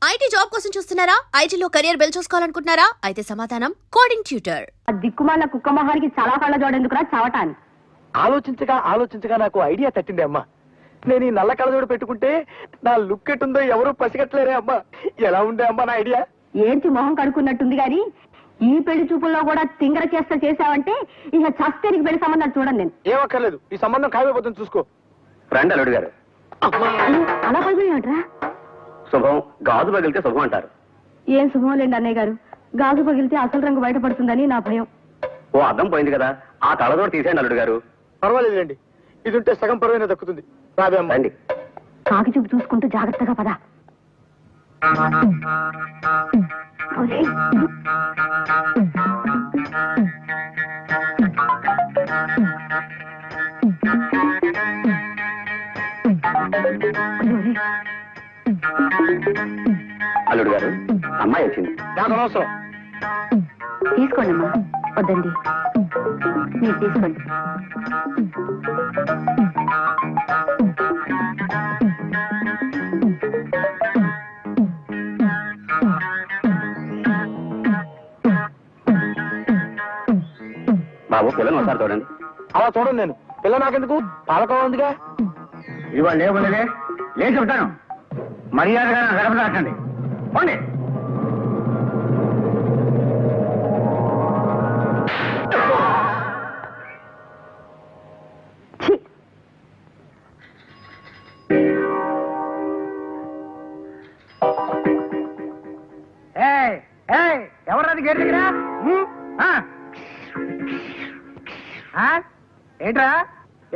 IT job కోసం చూస్తున్నారా? ఐటీలో కెరియర్ బిల్డ్ చూసుకోవాలనుకుంటున్నారా? అయితే సమాధానం కోడింగ్ ట్యూటర్. ఆ దిక్కుమాల కుక్క మొహానికి చాలా కళ్ళ జోడెందుకురా చవటాన్ని. ఆలోచించగా నాకు ఐడియా తట్టింది అమ్మా. నేను ఈ నల్ల కళ్ళజోడు పెట్టుకుంటే నా లుక్ ఎట్టుందో ఎవరూ పసిగట్టలేరే అమ్మా. ఎలా ఉండే అమ్మా నా ఐడియా? ఏంటి మొహం కడుక్కున్నట్టుంది గాని ఈ పెళ్లి చూపుల్లో కూడా తింగర చేసావంటే ఇక చస్తే నీకు పెళ్లి సంబంధాలు చూడండి. నేను ఏమక్కర్లేదు, ఈ సంబంధం ఖాయమైపోతుంది చూసుకో. రండి అల్లుడు గారు. అలా పగిలినట్రా? శుభం గాజు పగిలితే శుభం అంటారు. ఏం శుభం లేండి అన్నయ్య గారు. గాజు పగిలితే అసలు రంగు బయటపడుతుందని నా భయం. ఓ అద్దం పోయింది కదా, ఆ కళ్ళజోడు తీసేయండి అల్లుడు గారు. పర్వాలేదండి, ఇది ఉంటే సగం పరువైనా దక్కుతుంది. రాబే అమ్మా. రండి. కాకి చూపు చూసుకుంటూ జాగ్రత్తగా పద. అల్లుడు గారు, అమ్మాయి వచ్చింది. నాకు అనవసరం. తీసుకోండి అమ్మా. వద్దండి, మీరు తీసుకోండి. బాబు పిల్లలు ఒకసారి చూడండి. అలా చూడండి, నేను పిల్ల నాకెందుకు, పాలకోవ ఉందిగా. ఇవాళ లేవులే లేచి చెప్తాను. మర్యాదగా గడప దాటండి. పోండి. ఎవరది గేట్ దగ్గర? ఏంట్రా,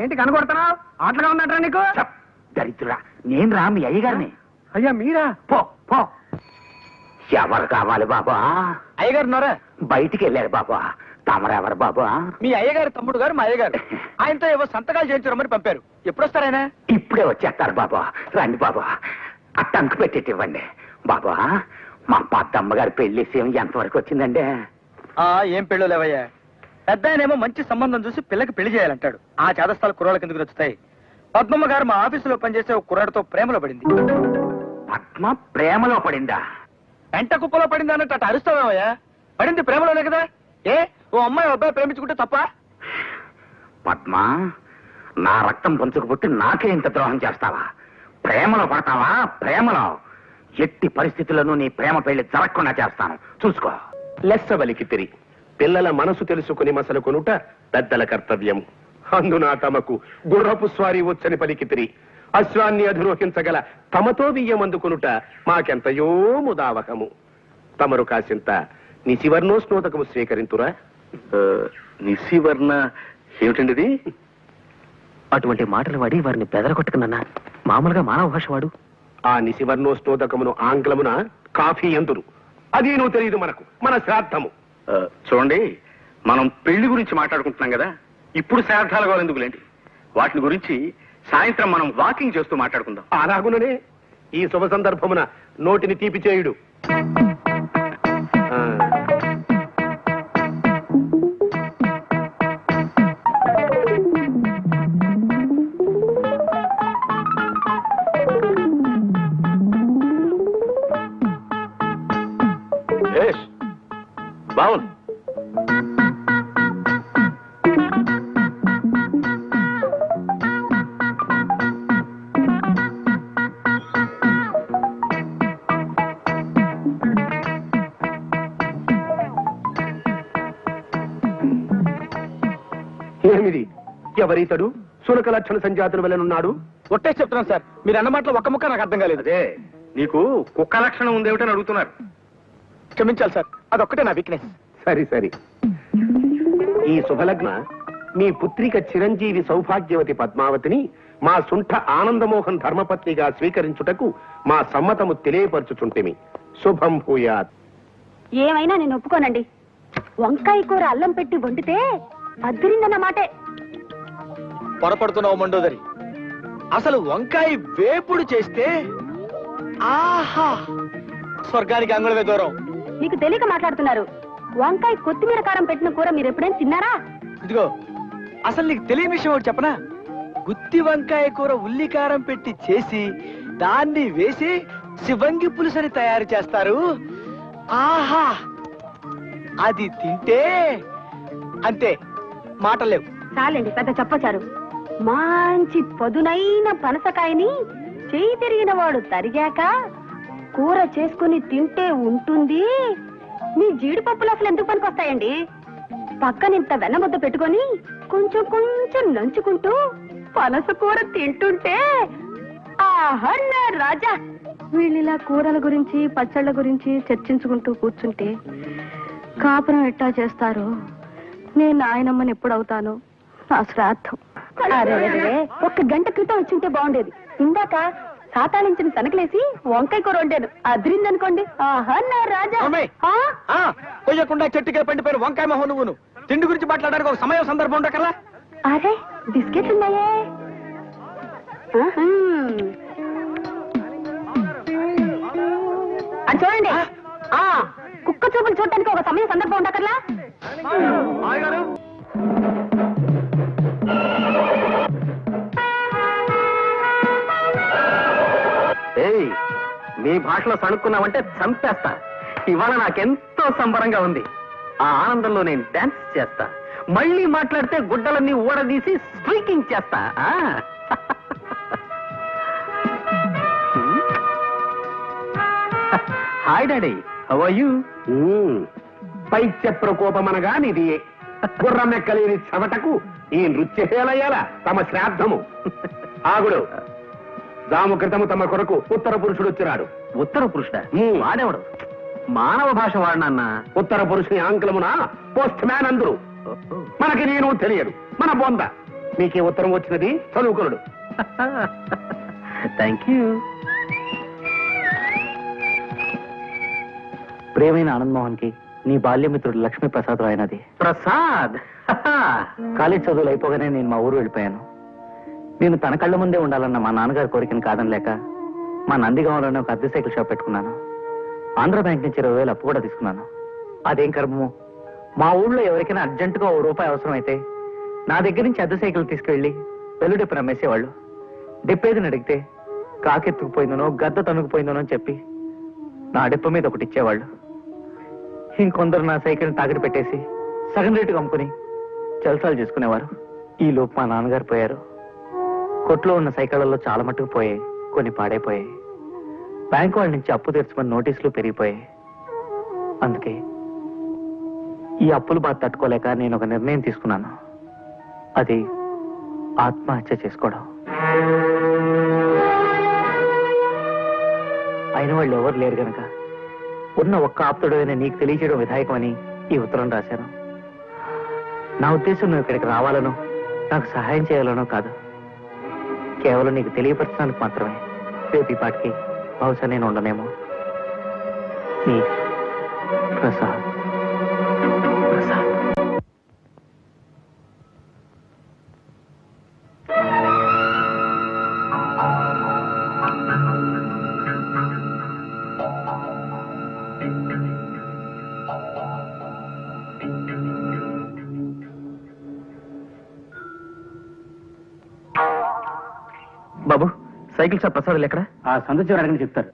ఏంటి కనకొడుతున్నావు? ఆటలుగా ఉన్నట్రా నీకు? దరిద్రుడా, నేను రా మీ అయ్యగారిని. అయ్యా మీరా? పో పో. ఎవరు కావాలి బాబా? అయ్యగారు ఉన్నారా? బయటికి వెళ్ళారు బాబా. తమరెవరు బాబా? మీ అయ్యగారు తమ్ముడు గారు మా అయ్యగారు. ఆయనతో ఏవో సంతకాలు చేయించమని పంపారు. ఎప్పుడు వస్తారాయన? ఇప్పుడే వచ్చేస్తారు బాబా. రండి బాబా, ఆ టంకు పెట్టేటి ఇవ్వండి బాబా. మా పెద్దమ్మ గారి పెళ్లి విషయం ఎంతవరకు వచ్చిందండి? ఏం పెళ్ళో లేవయ్యా. పెద్ద ఆయనేమో మంచి సంబంధం చూసి పిల్లకి పెళ్లి చేయాలంటాడు. ఆ చేదస్థాలు కుర్రాళ్ళకి ఎందుకు నచ్చుతాయి? పద్మమ్మ గారు మా ఆఫీసులో పనిచేసే ఒక కుర్రాడితో ప్రేమలో పడింది. పద్మ ప్రేమలో పడిందా? వెంట కుప్పలో పడింది అన్నట్టు అటు అరుస్తావేమయ్యా. పడింది ప్రేమలోనే కదా. ఏ ఓ అమ్మాయి అబ్బాయి ప్రేమించుకుంటే తప్ప? పద్మ, నా రక్తం పంచుకుపుట్టి నాకే ఇంత ద్రోహం చేస్తావా? ప్రేమలో పడతావా? ప్రేమలో ఎట్టి పరిస్థితుల్లోనూ నీ ప్రేమ పెళ్లి జరగకుండా చేస్తాను, చూసుకో. లెస్సవలికి తిరి పిల్లల మనసు తెలుసుకుని మసలు కొనుట పెద్దల కర్తవ్యం. అందున తమకు గుర్రపు స్వారీ వచ్చని పలికితిరి. అశ్వాన్ని అధిరోహించగల తమతో బియ్యమందుకొనుట మాకెంతయో ముదావహము. తమరు కాసింత నిశివర్ణోస్నోదకము స్వీకరింతురా. నిశివర్ణ ఏమిటండి? అటువంటి మాటలు వాడి వారిని బెదరగొట్టుకున్నా. మామూలుగా మానవ భాష వాడు. ఆ నిశివర్ణోస్నోదకమును ఆంగ్లమున కాఫీ ఎందురు. అది నువ్వు తెలియదు మనకు, మన శ్రాద్ధము. చూడండి, మనం పెళ్లి గురించి మాట్లాడుకుంటున్నాం కదా, ఇప్పుడు శ్రాద్ధాల గోలు ఎందుకులేండి. వాటిని గురించి సాయంత్రం మనం వాకింగ్ చేస్తూ మాట్లాడుకుందాం. అలాగుననే ఈ శుభ సందర్భమున నోటిని తీపి చేయుడు. బావుంది. ఏమిది? ఎవరీతడు? సునక లక్షణ సంజాతుల వలనున్నాడు. ఒట్టే చెప్తున్నాను సార్, మీరు అన్న మాటలో ఒక్క ముక్క నాకు అర్థం కాలేదు. అదే నీకు కుక్క లక్షణం ఉందేమిటని అడుగుతున్నారు. క్షమించాలి సార్, అదొక్కటే నా వీక్నెస్. సరి సరి. ఈ శుభలగ్న మీ పుత్రిక చిరంజీవి సౌభాగ్యవతి పద్మావతిని మా సుంఠ ఆనందమోహన్ ధర్మపత్నిగా స్వీకరించుటకు మా సమ్మతము తెలియపరచుచుంటిమి. శుభం భూయాత్. ఏమైనా నేను ఒప్పుకోనండి. వంకాయ కూర అల్లం పెట్టి వండితే అద్దరిందన్న మాటే. పొరపడుతున్నావు మండోదరి. అసలు వంకాయ వేపుడు చేస్తే ఆహా, స్వర్గానికి అంగుళమే దూరం. మీకు తెలియక మాట్లాడుతున్నారు. వంకాయ కొత్తిమీర కారం పెట్టిన కూర మీరు ఎప్పుడైనా తిన్నారా? ఇదిగో, అసలు నీకు తెలియని విషయం ఒకటి చెప్పనా? గుత్తి వంకాయ కూర ఉల్లికారం పెట్టి చేసి దాన్ని వేసి శివంగి పులుసని తయారు చేస్తారు. ఆహా, అది తింటే అంతే, మాటలేవు. చాలండి పెద్ద చెప్పచారు. మంచి పదునైన పనసకాయని చేయి తిరిగిన వాడు తరిగాక కూర చేసుకుని తింటే ఉంటుంది. మీ జీడిపప్పులు అసలు ఎందుకు పనికొస్తాయండి? పక్కనింత వెన్నముద్ద పెట్టుకొని కొంచెం కొంచెం నంచుకుంటూ పనస కూర తింటుంటే ఆహా నా రాజా. వీళ్ళిలా కూరల గురించి పచ్చళ్ళ గురించి చర్చించుకుంటూ కూర్చుంటే కాపురం ఎట్టా చేస్తారు? నేను నాయనమ్మని ఎప్పుడవుతాను? నా శ్రాద్ధం. అరే ఒక్క గంట క్రితం వచ్చింటే బాగుండేది. ఇందాక సాతాళించిన శనకలేసి వంకాయ కూర వండాను, అదిరిందనుకోండి. ఆహా నా రాజా. అమ్మాయి, ఆ? కొయ్యకుండా చెట్టుకే పండిపోయిన వంకాయ మొహం నువ్వును. తిండి గురించి మాట్లాడడానికి ఒక సమయం సందర్భం ఉండకల్లా. అరే బిస్కెట్లు ఉన్నాయే. అది చూడండి. కుక్క చూపులు చూడటానికి ఒక సమయం సందర్భం ఉండకర్లా. ఏయ్, మీ భాషలో సణుక్కున్నావంటే చంపేస్తా. ఇవాళ నాకెంతో సంబరంగా ఉంది. ఆ ఆనందంలో నేను డాన్స్ చేస్తా. మళ్ళీ మాట్లాడితే గుడ్డలన్నీ ఊడదీసి స్పీకింగ్ చేస్తా. Hi daddy, how are you? పైత్య ప్రకోపమనగా నిది గుర్రమెక్కలేని చెమటకు ఈ నృత్యశీలయ్యాల తమ శ్రాద్ధము. ఆగుడు, దాము క్రితము తమ కొరకు ఉత్తర పురుషుడు వచ్చినాడు. ఉత్తర పురుషుడా? వాడేవాడు? మానవ భాష వాడినన్నా. ఉత్తర పురుషుని ఆంగ్లమున పోస్ట్ మ్యాన్ అందరు. మనకి నేను తెలియదు, మన బొంద. మీకే ఉత్తరం వచ్చినది చదువుకునుడు. Thank you. ప్రియమైన ఆనంద్ మోహన్ కి నీ బాల్యమిత్రుడు లక్ష్మీ ప్రసాద్ రాయనది. ప్రసాద్, కాలేజ్ చదువులు అయిపోగానే నేను మా ఊరు వెళ్ళిపోయాను. నేను తన కళ్ళ ముందే ఉండాలన్న మా నాన్నగారి కోరికను కాదనలేక మా నందిగాంలోనే ఒక అద్దె సైకిల్ షాప్ పెట్టుకున్నాను. ఆంధ్ర బ్యాంక్ నుంచి 20,000 అప్పు కూడా తీసుకున్నాను. అదేం కర్మము, మా ఊళ్ళో ఎవరికైనా అర్జెంటుగా ₹1 అవసరం అయితే నా దగ్గర నుంచి అద్దె సైకిల్ తీసుకెళ్లి వెల్లుడెప్పున అమ్మేసేవాళ్ళు. డిప్పేదిని అడిగితే కాకెత్తుకుపోయిందనో గద్ద తనుకుపోయిందనో అని చెప్పి నా డిప్ప మీద ఒకటి ఇచ్చేవాళ్ళు. ఇంకొందరు నా సైకిల్ని తాకట్టు పెట్టేసి సగం రేటుకు అమ్ముకుని జల్సాలు చేసుకునేవారు. ఈ లోపు మా నాన్నగారు పోయారు. కొట్లో ఉన్న సైకిళ్లలో చాలా మట్టుకు పోయాయి, కొన్ని పాడైపోయాయి. బ్యాంకు వాళ్ళ నుంచి అప్పు తీర్చమని నోటీసులు పెరిగిపోయాయి. అందుకే ఈ అప్పులు బాధ తట్టుకోలేక నేను ఒక నిర్ణయం తీసుకున్నాను. అది ఆత్మహత్య చేసుకోవడం. అయిన వాళ్ళు ఎవరు లేరు గనక ఉన్న ఒక్క ఆప్తుడైనా నీకు తెలియచేయడం విధాయకమని ఈ ఉత్తరం రాశాను. నా ఉద్దేశం నువ్వు ఇక్కడికి రావాలనో నాకు సహాయం చేయాలనో కాదు, కేవలం నీకు తెలియపరచడానికి మాత్రమే. రేపు ఈ పాటికి బహుశా నేను ఉండనేమో. నీ ప్రసాద్. ప్రసాద్. బాబు, సైకిల్ షాప్ ప్రసాద్ ఎక్కడ? ఆ సందు చివరి అడగని చెప్తారు.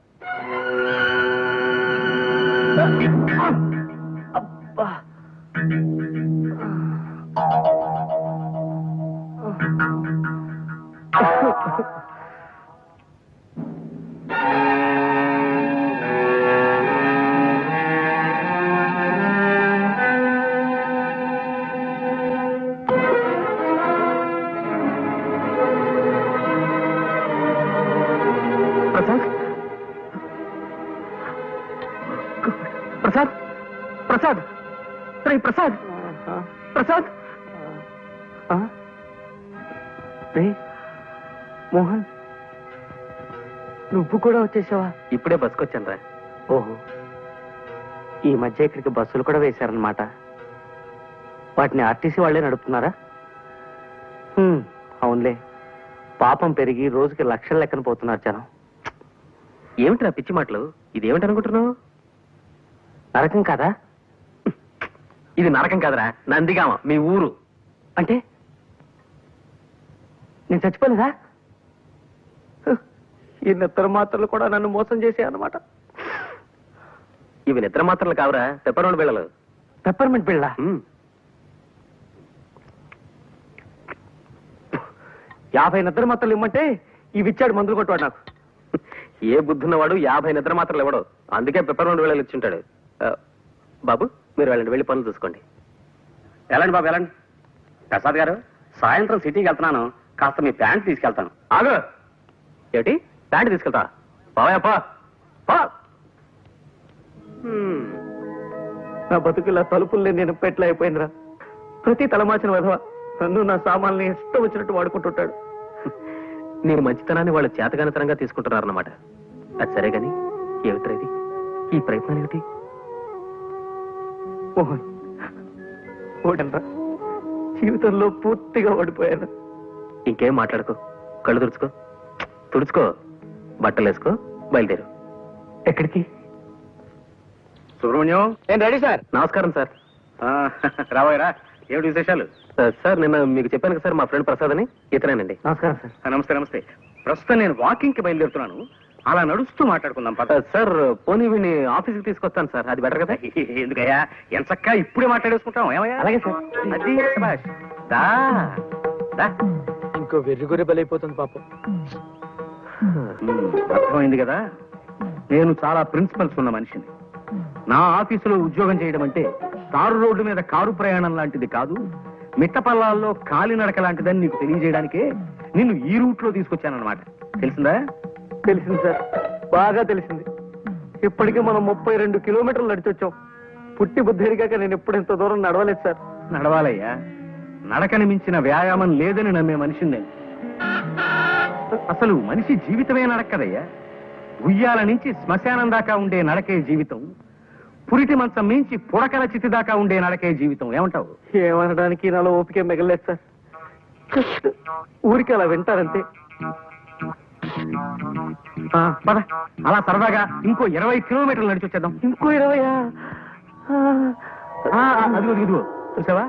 ప్రసాద్, ప్రసాద్, రే ప్రసాద్, ప్రసాద్. రే మోహన్, నువ్వు కూడా వచ్చేసావా? ఇప్పుడే బస్సుకొచ్చాను రా. ఓహో, ఈ మధ్య ఇక్కడికి బస్సులు కూడా వేశారనమాట. వాటిని ఆర్టీసీ వాళ్లే నడుపుతున్నారా? అవునులే, పాపం పెరిగి రోజుకి లక్షల లెక్కన పోతున్నారు జనం. ఏమిట్రా పిచ్చి మాటలు? ఇదేమిటనుకుంటున్నావు? నరకం కాదా? ఇది నరకం కాదురా, నందిగామ, మీ ఊరు. అంటే నేను చచ్చిపోలేదా? ఈ నిద్ర మాత్రలు కూడా నన్ను మోసం చేసాయి అన్నమాట. ఇవి నిద్ర మాత్రలు కావరా, పెప్పరోడు బిళ్ళలు. పెప్పర్మెంట్ బిళ్ళ 50 నిద్ర మాత్రలు ఇమ్మంటే ఇవి ఇచ్చాడు మందులు కొట్టువాడు నాకు. ఏ బుద్ధున్నవాడు 50 నిద్ర మాత్రలు ఇవ్వడు, అందుకే పెప్పరోడు బిళ్ళలు ఇచ్చుంటాడు. బాబు మీరు వెళ్ళండి, వెళ్ళి పనులు చూసుకోండి. వెళ్ళండి బాబు వెళ్ళండి. ప్రసాద్ గారు, సాయంత్రం సిటీకి వెళ్తున్నాను, కాస్త మీ ప్యాంట్ తీసుకెళ్తాను. ఆగు. ఏమిటి ప్యాంటు తీసుకెళ్తా? బావయ్య పా పా. నా బతుకులా తలుపుల్ని నేను పెట్ల అయిపోయిందిరా. ప్రతి తలమాచిన విధవ నన్ను నా సామాన్ని ఇష్టం వచ్చినట్టు వాడుకుంటుంటాడు. నేను మంచితనాన్ని వాళ్ళు చేతగానితనంగా తీసుకుంటున్నారన్నమాట. అది సరే గాని ఏమిట్రా ఇది, ఈ ప్రయత్నం ఏమిటి? మోహన్ ఓడనరా, జీవితంలో పూర్తిగా ఓడిపోయాను. ఇంకేం మాట్లాడుకో, కళ్ళు తుడుచుకో, తుడుచుకో, బట్టలు వేసుకో, బయలుదేరు. ఎక్కడికి? సుబ్రహ్మణ్యం, నేను రెడీ సార్. నమస్కారం సార్. రాబోయరా, ఏమిటి విశేషాలు? సార్ నిన్న మీకు చెప్పాను కదా సార్, మా ఫ్రెండ్ ప్రసాద్ అని, ఇతనేనండి. నమస్కారం సార్. నమస్తే నమస్తే. ప్రస్తుతం నేను వాకింగ్ కి బయలుదేరుతున్నాను, అలా నడుస్తూ మాట్లాడుకుందాం పద. సార్ పోనీ వీడిని ఆఫీస్కి తీసుకొస్తాను సార్, అది బెటర్ కదా? ఎందుకయ్యా, ఎంచక్కా ఇప్పుడే మాట్లాడేసుకుంటాం. ఏమయ్యా? అలాగే సార్. అది శభాష్. దా, దా. ఇంకో వెర్రిగొర్రె బలైపోతుంది పాపం. అర్థమైంది కదా, నేను చాలా ప్రిన్సిపల్స్ ఉన్న మనిషిని. నా ఆఫీసులో ఉద్యోగం చేయడం అంటే తారు రోడ్డు మీద కారు ప్రయాణం లాంటిది కాదు, మిట్టపల్లాల్లో కాలినడక లాంటిదని నీకు తెలియజేయడానికే నిన్ను ఈ రూట్ లో తీసుకొచ్చానన్నమాట. తెలిసిందా? తెలిసింది సార్, బాగా తెలిసింది. ఇప్పటికే మనం 32 కిలోమీటర్లు నడిచొచ్చాం. పుట్టి బుద్ధిరిగాక నేను ఎప్పుడు ఇంత దూరం నడవలేదు సార్. నడవాలయ్యా, నడకని మించిన వ్యాయామం లేదని నమ్మే మనిషిని నేను. అసలు మనిషి జీవితమే నడక్కదయ్యా. ఉయ్యాల నుంచి శ్మశానం దాకా ఉండే నడకే జీవితం, పురిటి మంచం మించి పుడకల చితి దాకా ఉండే నడకే జీవితం. ఏమంటావు? ఏమనడానికి నాలో ఓపిక మిగలేదు సార్. జస్ట్ ఊరికి అలా వింటారంతే. పద, అలా సరదాగా ఇంకో 20 కిలోమీటర్లు నడిచి వచ్చేద్దాం. ఇంకో 20? అదిగో ఇదిగో, చూసావా,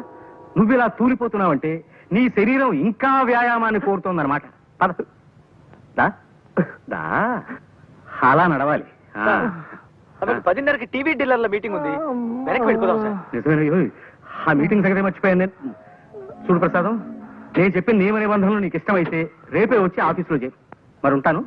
నువ్వు ఇలా తూలిపోతున్నావంటే నీ శరీరం ఇంకా వ్యాయామాన్ని కోరుతోందన్నమాట. పద, దా, దా. అలా నడవాలి. 10:30కి టీవీ డీలర్ల మీటింగ్ ఉంది, వెనక్కి వెళ్ళిపోదాం సార్. నిజమే, ఆ మీటింగ్ సంగతి మర్చిపోయాను నేను. చూడు ప్రసాదం, నేను చెప్పిన నియమ నిబంధనలు నీకు ఇష్టమైతే రేపే వచ్చి ఆఫీసులో చేయి. మరి ఉంటాను.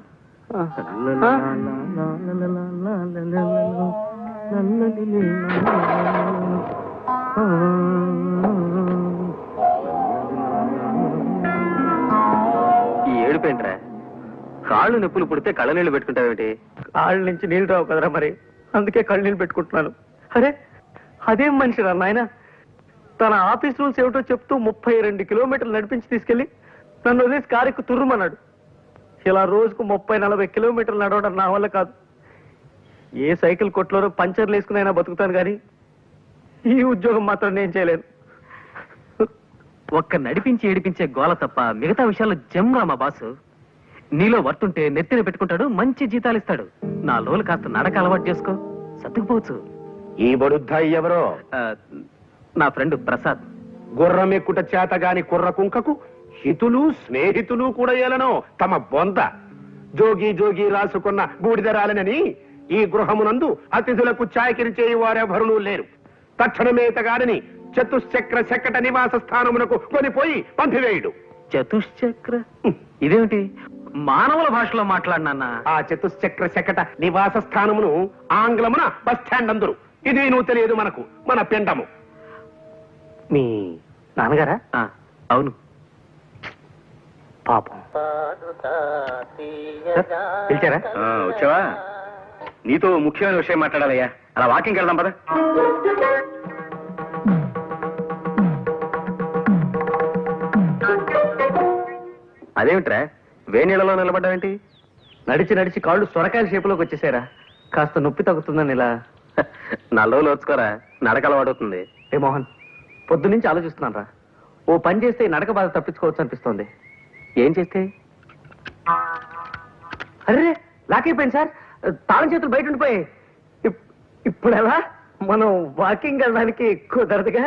ఈ ఏడుపేంట్రా? కాళ్ళు నొప్పులు పుడితే కళ్ళ నీళ్లు పెట్టుకుంటావేమిటి? కాళ్ళ నుంచి నీళ్ళు రావు కదరా, మరి అందుకే కళ్ళు నీళ్ళు పెట్టుకుంటున్నాను. అరే అదేం మనిషి రా నాయన, తన ఆఫీస్ రూల్స్ ఏమిటో చెప్తూ 32 కిలోమీటర్లు నడిపించి తీసుకెళ్లి నన్ను వదిలేసి కారెక్కు తుర్రుమన్నాడు. ఇలా రోజుకు 30-40 కిలోమీటర్లు నడవడం నా వల్ల కాదు. ఏ సైకిల్ కొట్లోనో పంచర్లు వేసుకునైనా బతుకుతాను కానీ ఈ ఉద్యోగం మాత్రం నేను చేయలేను. ఒక్క నడిపించి ఏడిపించే గోల తప్ప మిగతా విషయాల్లో జమ్రా మా బాసు. నీలో వర్తుంటే నెత్తిన పెట్టుకుంటాడు, మంచి జీతాలు ఇస్తాడు. నా లోలు కాస్త నడక అలవాటు చేసుకో, సర్దుకుపోవచ్చు. ఈ బడుద్దాయి ఎవరో? నా ఫ్రెండ్ ప్రసాద్. గుర్రం ఎక్కుట చేతగాని కుర్ర కుంకకు హితులు స్నేహితులు కూడా ఏలనో తమ బొంద. జోగి జోగి రాసుకున్న బూడిదరాలనని ఈ గృహమునందు అతిథులకు చాకిరి చేయి వారెవరునూ లేరు. తక్షణమేతగాడని చతుశ్చక్ర శకట నివాస స్థానమునకు కొనిపోయి పంపివేయుడు. చతుశ్చక్ర ఇదేమిటి? మానవుల భాషలో మాట్లాడినా? ఆ చతుశ్చక్ర శకట నివాస స్థానమును ఆంగ్లమున బస్ స్టాండ్ అందరు. ఇది నువ్వు తెలియదు మనకు, మన పిండము. మీ నాన్నగారా? అవును. పాపం. పిలిచారా? వచ్చావా? నీతో ముఖ్యమైన విషయం మాట్లాడాలయ్యా. అలా వాకింగ్ వెళ్దాం పద. అదేమిట్రా వేణీళ్ళలో నిలబడ్డావేంటి? నడిచి నడిచి కాళ్ళు సొరకాయల షేపులోకి వచ్చేసారా? కాస్త నొప్పి తగ్గుతుందని ఇలా. నల్లోలు వచ్చుకోరా, నడక అలవాటవుతుంది. ఏ మోహన్, పొద్దు నుంచి ఆలోచిస్తున్నాను రా. ఓ పని చేస్తే ఈ నడక బాధ తప్పించుకోవచ్చు అనిపిస్తోంది. ఏం చేస్తే? అరే లాక్ అయిపోయింది సార్, తాళం చేతులు బయట ఉండిపోయాయి. ఇప్పుడు ఎలా? మనం వాకింగ్ వెళ్ళడానికి కుదరదుగా.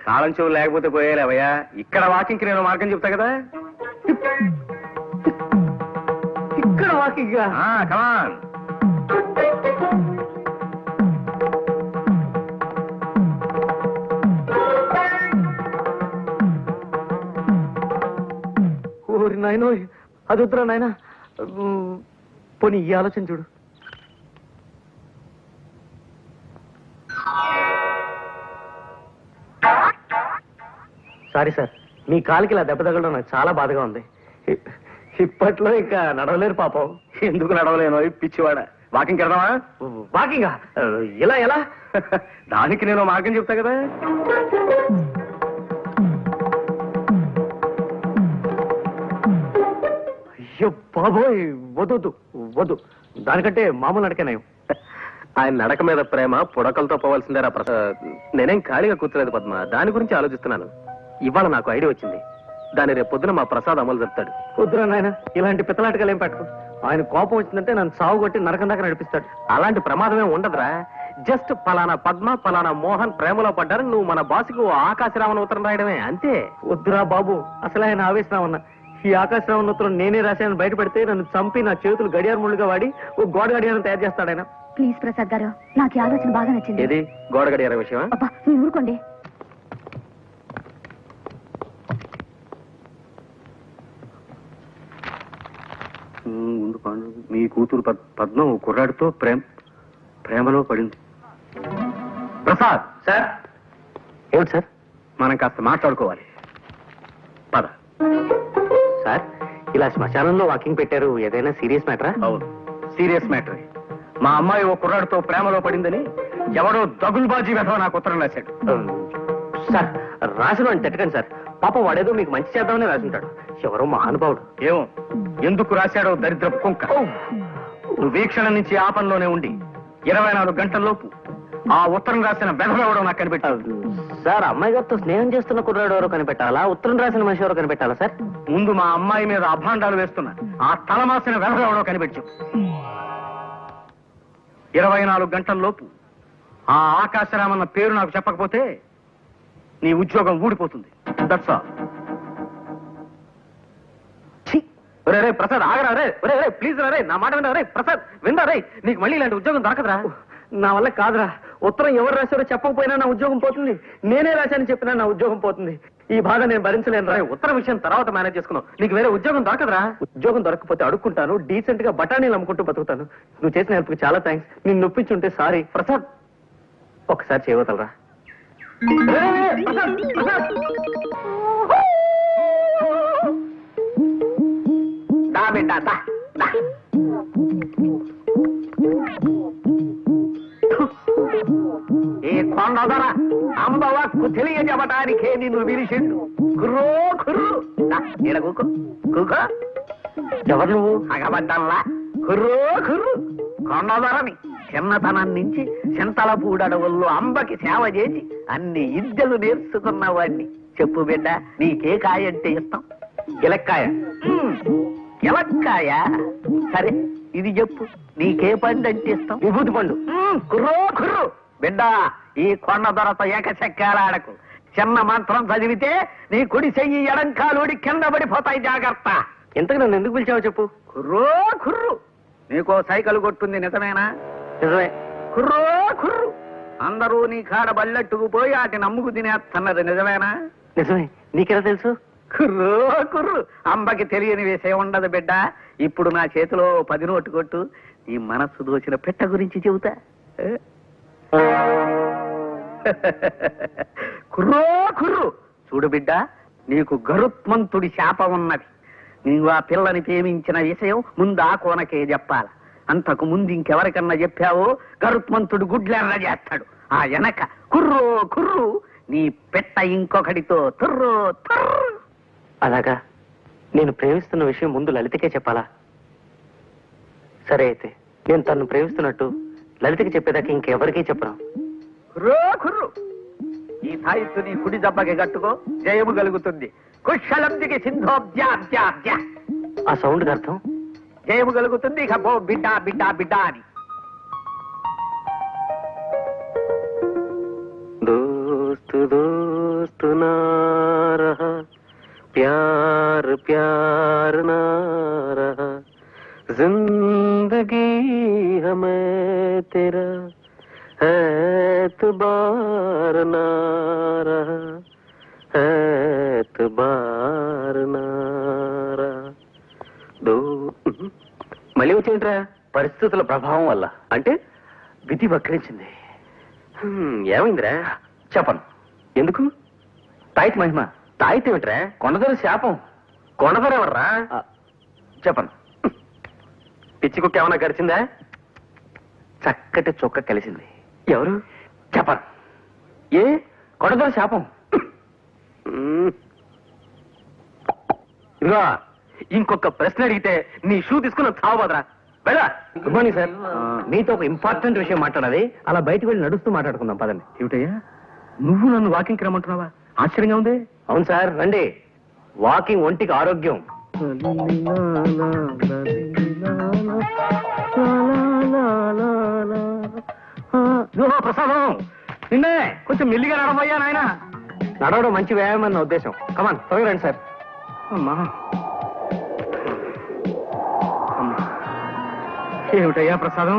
తాళం చెవులు లేకపోతే పోయేలేవయ్యా. ఇక్కడ వాకింగ్ కి నేను మార్గం చెప్తా కదా. ఇక్కడ వాకింగ్ కమాన్. ఓరి నాయనో, అది వద్దురా నాయన. పోనీ ఈ ఆలోచన చూడు. సారీ సార్, మీ కాలికి ఇలా దెబ్బ తగలడం నాకు చాలా బాధగా ఉంది. ఇప్పట్లో ఇంకా నడవలేరు పాపం. ఎందుకు నడవలేను పిచ్చివాడ? వాకింగ్ వెళ్దామా? వాకింగా? ఇలా ఎలా? దానికి నేను మార్గం చెప్తా కదా. అయ్యో బాబోయ్, వద్దు వద్దు. దానికంటే మామూలు నడకనేయం. ఆయన నడక మీద ప్రేమ పుడకలతో పోవాల్సిందేరా ప్రసాద్. నేనేం ఖాళీగా కూర్చోలేదు పద్మ, దాని గురించి ఆలోచిస్తున్నాను. ఇవాళ నాకు ఐడియా వచ్చింది. దాన్ని రేపు పొద్దున మా ప్రసాద్ అమలు చెప్తాడు. వద్దురా నాయన, ఇలాంటి పిత్తలాటకాలు ఏం పెట్టకు. ఆయన కోపం వచ్చిందంటే నన్ను సాగు కొట్టి నరకం దాకా నడిపిస్తాడు. అలాంటి ప్రమాదమే ఉండదురా. జస్ట్ పలానా పద్మ పలానా మోహన్ ప్రేమలో పడ్డారు, నువ్వు మన బాసుకు ఆకాశరామన్ ఉత్తరం రాయడమే, అంతే. వద్దురా బాబు, అసలు ఆయన ఆవేశం ఉన్నా. ఈ ఆకాశరామన్ ఉత్తరం నేనే రాశానని బయట పెడితే నన్ను చంపి నా చేతులు గడియార ముళ్ళుగా వాడి ఓ గోడ గడియారం తయారు చేస్తాడు ఆయన. ప్లీజ్ ప్రసాద్ గారు, నాకు ఈ ఆలోచన బాగా నచ్చింది. ఏది గోడ గడియార విషయమా? అబ్బా మీరు ఊరుకోండి. ముందు మీ కూతురు పద్మ కుర్రాడితో ప్రేమలో పడింది. ప్రసాద్ సార్. ఏమిటి సార్? మనం కాస్త మాట్లాడుకోవాలి, పద. సార్, ఇలా శ్మశానంలో వాకింగ్ పెట్టారు, ఏదైనా సీరియస్ మ్యాటరా? అవును, సీరియస్ మ్యాటర్. మా అమ్మాయి ఓ కుర్రాడితో ప్రేమలో పడిందని ఎవడో దగుల్బాజీ వెధవ నాకు ఉత్తరం రాశాడు. సార్, రాసిన అని తిట్టకండి సార్. పాపం వాడేదో మీకు మంచి చేద్దామని రాసుంటాడు. ఎవరో మహానుభావుడు. ఏమో ఎందుకు రాశాడో దరిద్రపు కుంక. నువ్వు వీక్షణ నుంచి ఆ పనిలోనే ఉండి 24 గంటల్లోపు ఆ ఉత్తరం రాసిన వెధవెవడో నాకు కనిపెట్టాడు. సార్, అమ్మాయి గారితో స్నేహం చేస్తున్న కుర్రాడు ఎవరో కనిపెట్టాలా, ఉత్తరం రాసిన మనిషి ఎవరో కనిపెట్టాలా సార్? ముందు మా అమ్మాయి మీద అభాండాలు వేస్తున్నా ఆ తలమాసిన వెధవెవడో కనిపెట్టు. 24 గంటల్లోపు ఆ ఆకాశరామన్న పేరు నాకు చెప్పకపోతే నీ ఉద్యోగం ఊడిపోతుంది. That's all. రే ప్రసాద్, ఆగరా రే. రే ప్లీజ్ రా రే, నా మాట వినరా రే. ప్రసాద్ వినరా రే, నీకు మళ్ళీ ఇలాంటి ఉద్యోగం దొరకదురా. నా వల్ల కాదురా. ఉత్తరం ఎవరు రాశారో చెప్పకపోయినా నా ఉద్యోగం పోతుంది. నేనే రాశానని చెప్పినా నా ఉద్యోగం పోతుంది. ఈ బాధ నేను భరించలేను రా. ఉత్తరం విషయం తర్వాత మేనేజ్ చేసుకున్నావు, నీకు వేరే ఉద్యోగం దొరకదురా. ఉద్యోగం దొరకకపోతే అడుక్కుంటాను, డీసెంట్ గా బఠానీలు అమ్ముకుంటూ బతుకుతాను. నువ్వు చేసిన హెల్ప్కి చాలా థ్యాంక్స్. నేను నొప్పించుంటే సారీ. ప్రసాద్ ఒకసారి చేయవతలరా. దా బిడ్డ దా. ఈ కొండదొర అంబవక్కు తెలియజెప్పటానికే నిన్ను విరిసిండు. కుర్రో కుర్రు. ఈడ కూకో కూకో. ఎవరు నువ్వు? అగబడ్డల్లా కుర్రో కుర్రు. కొండదొరని చిన్నతనం నుంచి చింతలపూడడవుల్లో అంబకి సేవ చేసి అన్ని విద్యలు నేర్చుకున్నవాడిని. చెప్పు బిడ్డ, నీకే కాయ అంటే ఇష్టం? గిలక్కాయ. గిలక్కాయ? సరే ఇది చెప్పు, నీకే పండు అంటే ఇష్టం? విభూతి పండు. కుర్రో కుర్రు. బిడ్డ, ఈ కొండ దొరత ఏకచక్రాడకు. చిన్న మంత్రం చదివితే నీ కుడి చెయ్యి ఎడంకాలుడి కింద పడిపోతాయి, జాగ్రత్త. ఇంతకు నన్ను ఎందుకు పిలిచావో చెప్పు. కుర్రో కుర్రు. నీకో సైకిల్ కొట్టుంది, నిజమేనా? నిజమే. కుర్రో కుర్రు. అందరూ నీ కాడ బల్లెట్టుకు పోయి వాటి నమ్ముకు తినేస్తున్నది, నిజమేనా? నిజమే. నీకెలా తెలుసు? కుర్రో కుర్రు. అంబకి తెలియని విషయం ఉండదు బిడ్డ. ఇప్పుడు నా చేతిలో 10 నోటు కొట్టు, నీ మనస్సు దోచిన పెట్ట గురించి చెబుతా. కుర్రో కుర్రు. చూడు బిడ్డ, నీకు గరుత్మంతుడి శాపం ఉన్నది. నీవు ఆ పిల్లని ప్రేమించిన విషయం ముందు ఆ కోనకే చెప్పాల. అంతకు ముందు ఇంకెవరికన్నా చెప్పావో గరుత్మంతుడు గుడ్లెర్ర చేస్తాడు. ఆ వెనక కుర్రో కుర్రు, నీ పెట్ట ఇంకొకటితో తుర్రో తుర్రు. అలాగా? నేను ప్రేమిస్తున్న విషయం ముందు లలితకే చెప్పాలా? సరే అయితే నేను తను ప్రేమిస్తున్నట్టు లలితకి చెప్పేదాకా ఇంకెవరికీ చెప్పను. కుర్రో కుర్రు. ఈ తాయిత్తు నీ కుడి దెబ్బకి కట్టుకో, జయము కలుగుతుంది. కుశలందికి సింధోబ్జాబ్జాబ్జా. ఆ సౌండ్ అర్థం? జయము కలుగుతుంది. ఇక బో బిడ్డ బిడ్డ బిడ్డ అని. దోస్తు దోస్తు నా రహా, ప్యార్ ప్యార్ నా రహా, जिंदगी हमें तेरा एतबार ना रहा, एतबार ना रहा. మళ్ళీ వచ్చేంట్రా? పరిస్థితుల ప్రభావం వల్ల. అంటే విధి వక్రించింది. ఏమైందిరా? చెప్పను. ఎందుకు? తాయిత్ మహిమ. తాయిత్ ఏమిట్రా? కొండదొర శాపం. కొండదొర ఎవర్రా? చెప్పను. పిచ్చి కుక్క ఏమన్నా గడిచిందా? చక్కటి చొక్క కలిసింది. ఎవరు? చెప్పను. ఏ? కొండదొర శాపం. ఇదిగో ఇంకొక ప్రశ్న అడిగితే నీ షూ తీసుకుని చావబోదరా. వెళ్ళా. Good morning sir. మీతో ఒక ఇంపార్టెంట్ విషయం మాట్లాడాలి. అలా బయటకు వెళ్ళి నడుస్తూ మాట్లాడుకుందాం పదండి. ఏమిటయ్యా నువ్వు నన్ను వాకింగ్కి రమ్మంటున్నావా? ఆశ్చర్యంగా ఉంది. అవును సార్, రండి. వాకింగ్ ఒంటికి ఆరోగ్యం. ప్రసాదం నిన్నే కొంచెం మెల్లిగా నడవయ్యా నాయన. నడవడం మంచి వ్యాయామం అన్న ఉద్దేశం. కమాన్ త్వరగా రండి సార్. అమ్మా ఏమిటయ్యా ప్రసాదం,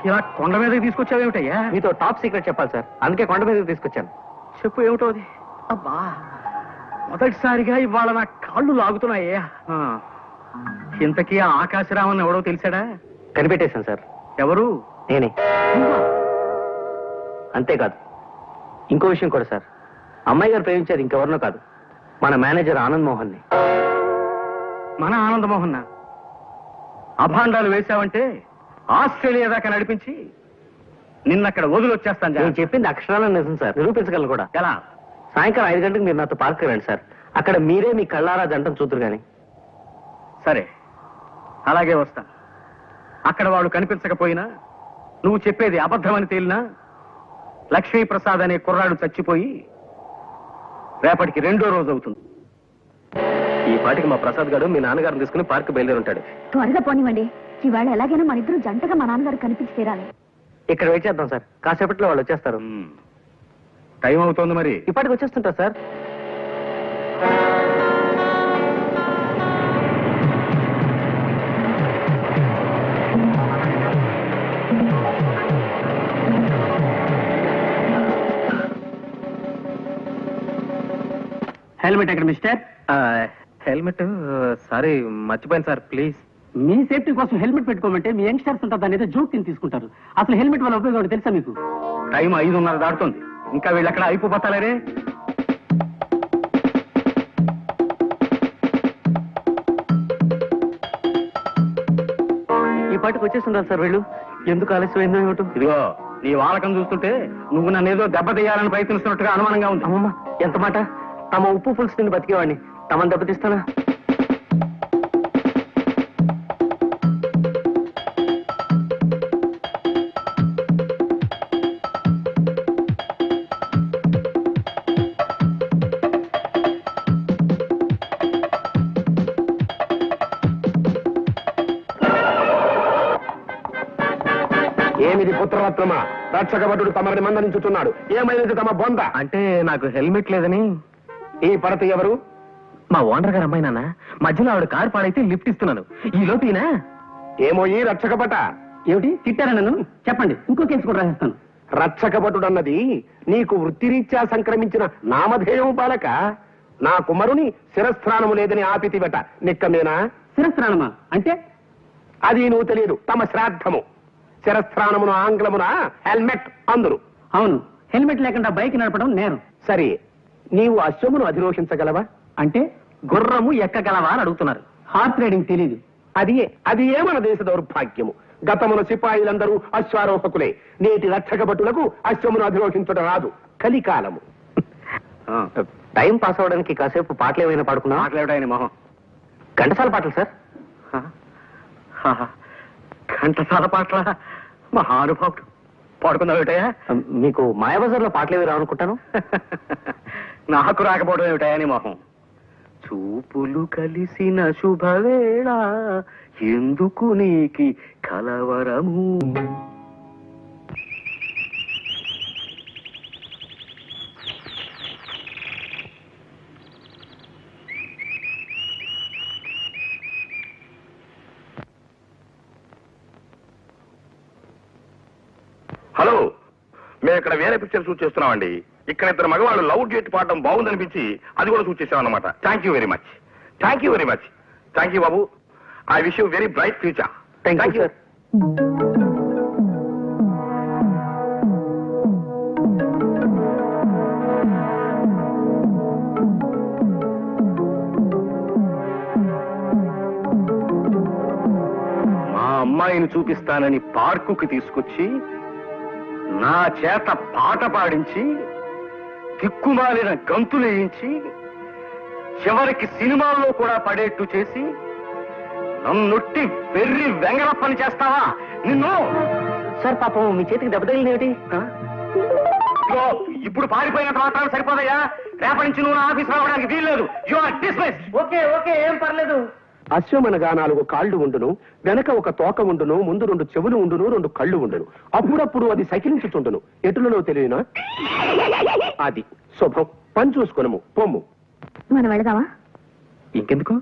ఇలా కొండ మీదకి తీసుకొచ్చావేమిటయ్యా? మీతో టాప్ సీక్రెట్ చెప్పాలి సార్, అందుకే కొండ మీదకి తీసుకొచ్చాను. చెప్పు ఏమిటో అది. అబ్బా మొదటిసారిగా ఇవాళ నా కాళ్ళు లాగుతున్నాయ్యా. ఇంతకీ ఆ ఆకాశరామన్ ఎవడో తెలిసాడా? కనిపెట్టేశాను సార్. ఎవరు? నేనే. అంతేకాదు ఇంకో విషయం కూడా సార్. అమ్మాయి గారు ప్రేమించేది ఇంకెవరినో కాదు, మన మేనేజర్ ఆనంద్ మోహన్ ని. మన ఆనంద్ మోహన్ అభాండాలు వేశావంటే ఆస్ట్రేలియా దాకా నడిపించి నిన్నక్కడ వదిలొచ్చేస్తాను. నేను చెప్పింది అక్షరాలను నిజం సార్, నిరూపించగలను కూడా. ఎలా? సాయంకాలం 5 గంటలకు మీరు నాతో పార్క్ రండి సార్. అక్కడ మీరే మీ కళ్ళారా జంటను చూతురు గాని. సరే అలాగే వస్తా. అక్కడ వాడు కనిపించకపోయినా, నువ్వు చెప్పేది అబద్ధమని తేలినా, లక్ష్మీప్రసాద్ అనే కుర్రాడు చచ్చిపోయి రేపటికి 2వ రోజు అవుతుంది. ఈ పాటికి మా ప్రసాద్ గారు మీ నాన్నగారిని తీసుకుని పార్క్ బయలుదేరి ఉంటాడు. త్వరగా పోనివ్వండి. ఈవేళ ఎలాగైనా మన ఇద్దరు జంటగా మా నాన్నగారు కనిపించి తీరాలి. ఇక్కడ వెయిట్ చేద్దాం సార్, కాసేపట్లో వాళ్ళు వచ్చేస్తారు. టైం అవుతోంది మరి. ఇప్పటికి వచ్చేస్తుంటారు సార్. హెల్మెట్ ఎక్కడ మిస్టర్? హెల్మెట్ సారీ మర్చిపోయాను సార్, ప్లీజ్. మీ సేఫ్టీ కోసం హెల్మెట్ పెట్టుకోమంటే మీ యంగ్స్టర్స్ ఉంటారు దాని ఏదో జోక్ కింద తీసుకుంటారు. అసలు హెల్మెట్ వల్ల ఉపయోగం తెలుసా మీకు? టైం 5:30 దాటుతుంది, ఇంకా వీళ్ళు ఎక్కడ అయిపోతారే. ఈ పాటికి వచ్చేస్తుంటారు సార్ వీళ్ళు. ఎందుకు ఆలస్యమైందో ఏమిటో. ఇదిగో నీ వాలకం చూస్తుంటే నువ్వు నన్ను ఏదో దెబ్బతీయాలని ప్రయత్నిస్తున్నట్టుగా అనుమానంగా ఉంది. అమ్మమ్మ ఎంత మాట. తమ ఉప్పు పులుసు తిని బతికేవాడిని తమను దెబ్బతీస్తానా? ఏమిది పుత్రరత్నమా? రక్షకభటుడు తమరిని మందలించుతున్నాడు. ఏమైనది తమ బొంద? అంటే నాకు హెల్మెట్ లేదని. ఈ పడత ఎవరు? మా ఓనర్ గారు అమ్మాయి నాన్న. మధ్యలో ఆవిడ కారు పాడైతే లిఫ్ట్ ఇస్తున్నాను. ఈ లోపీనా? ఏమో ఈ రక్షకభట. ఏమిటి తిట్టారా నన్ను? చెప్పండి, ఇంకో కేసు కూడా రాసేస్తాను. రక్షకభటుడన్నది నీకు వృత్తిరీత్యా సంక్రమించిన నామధేయం బాలక. నా కుమారుని శిరస్త్రాణము లేదని ఆపితివట. నిక్కమేనా? శిరస్త్రాణమా అంటే? అది నువ్వు తెలియదు. తమ శ్రాద్ధము. శిరస్త్రాణమును ఆంగ్లమున హెల్మెట్ అందురు. అవును, హెల్మెట్ లేకుండా బైక్ నడపడం నేరం. సరే, నీవు అశ్వమును అధిరోషించగలవా? అంటే గుర్రము ఎక్కగలవా అని అడుగుతున్నారు. హార్స్ రైడింగ్ తెలీదు. అది ఏ మన దేశ దౌర్భాగ్యము. గతమున సిపాయిలందరూ అశ్వారోహకులే. నేటి రక్షక భటులకు అశ్వమును అధిరోహించడం రాదు. కలికాలము. టైం పాస్ అవడానికి కాసేపు పాటలు ఏమైనా పాడుకున్నా? మాట్లాడాయని మొహం. ఘంటసాల పాటలు సార్. ఘంటసాల పాటల మహానుభావుడు. పాడుకుందాం ఏమిటయా? మీకు మాయాబజార్లో పాటలు ఏవి రావనుకుంటాను. నాకు రాకపోవడం ఏమిటయా నీ మొహం. చూపులు కలిసిన శుభవేళ ఎందుకు నీకి కలవరము. మేము ఇక్కడ వేరే పిక్చర్ షూట్ చేస్తున్నామండి. ఇక్కడ ఇద్దరు మగవాళ్ళు లవ్ డేట్ పాడడం బాగుందనిపించి అది కూడా షూట్ చేసాం అనమాట. Thank you very much. Thank you very much. Thank you Babu. I wish you very bright future. Thank you sir. మా అమ్మాయిని చూపిస్తానని పార్కుకి తీసుకొచ్చి నా చేత పాట పాడించి దిక్కుమాలిన గంతులేయించి చివరికి సినిమాల్లో కూడా పడేట్టు చేసి నన్నొట్టి వెర్రి వెంగళ పని చేస్తావా నిన్ను? సార్ పాపం మీ చేతికి దెబ్బ తగిలింది. ఇప్పుడు పారిపోయినంత మాత్రం సరిపోదయ్యా. రేపటి నుంచి నువ్వు నా ఆఫీస్ రావడానికి వీల్లేదు. You are dismiss. Okay okay, ఏం పర్లేదు. అశ్వమనగా 4 కాళ్ళు ఉండును, వెనక ఒక తోక ఉండును, ముందు 2 చెవులు ఉండును, 2 కళ్ళు ఉండును. అప్పుడప్పుడు అది సకిలించుతుండును. ఎటులలో తెలియనా? అది శుభం. పని చూసుకొనము, పొమ్ము. మనం వెళదామా? ఇంకెందుకు,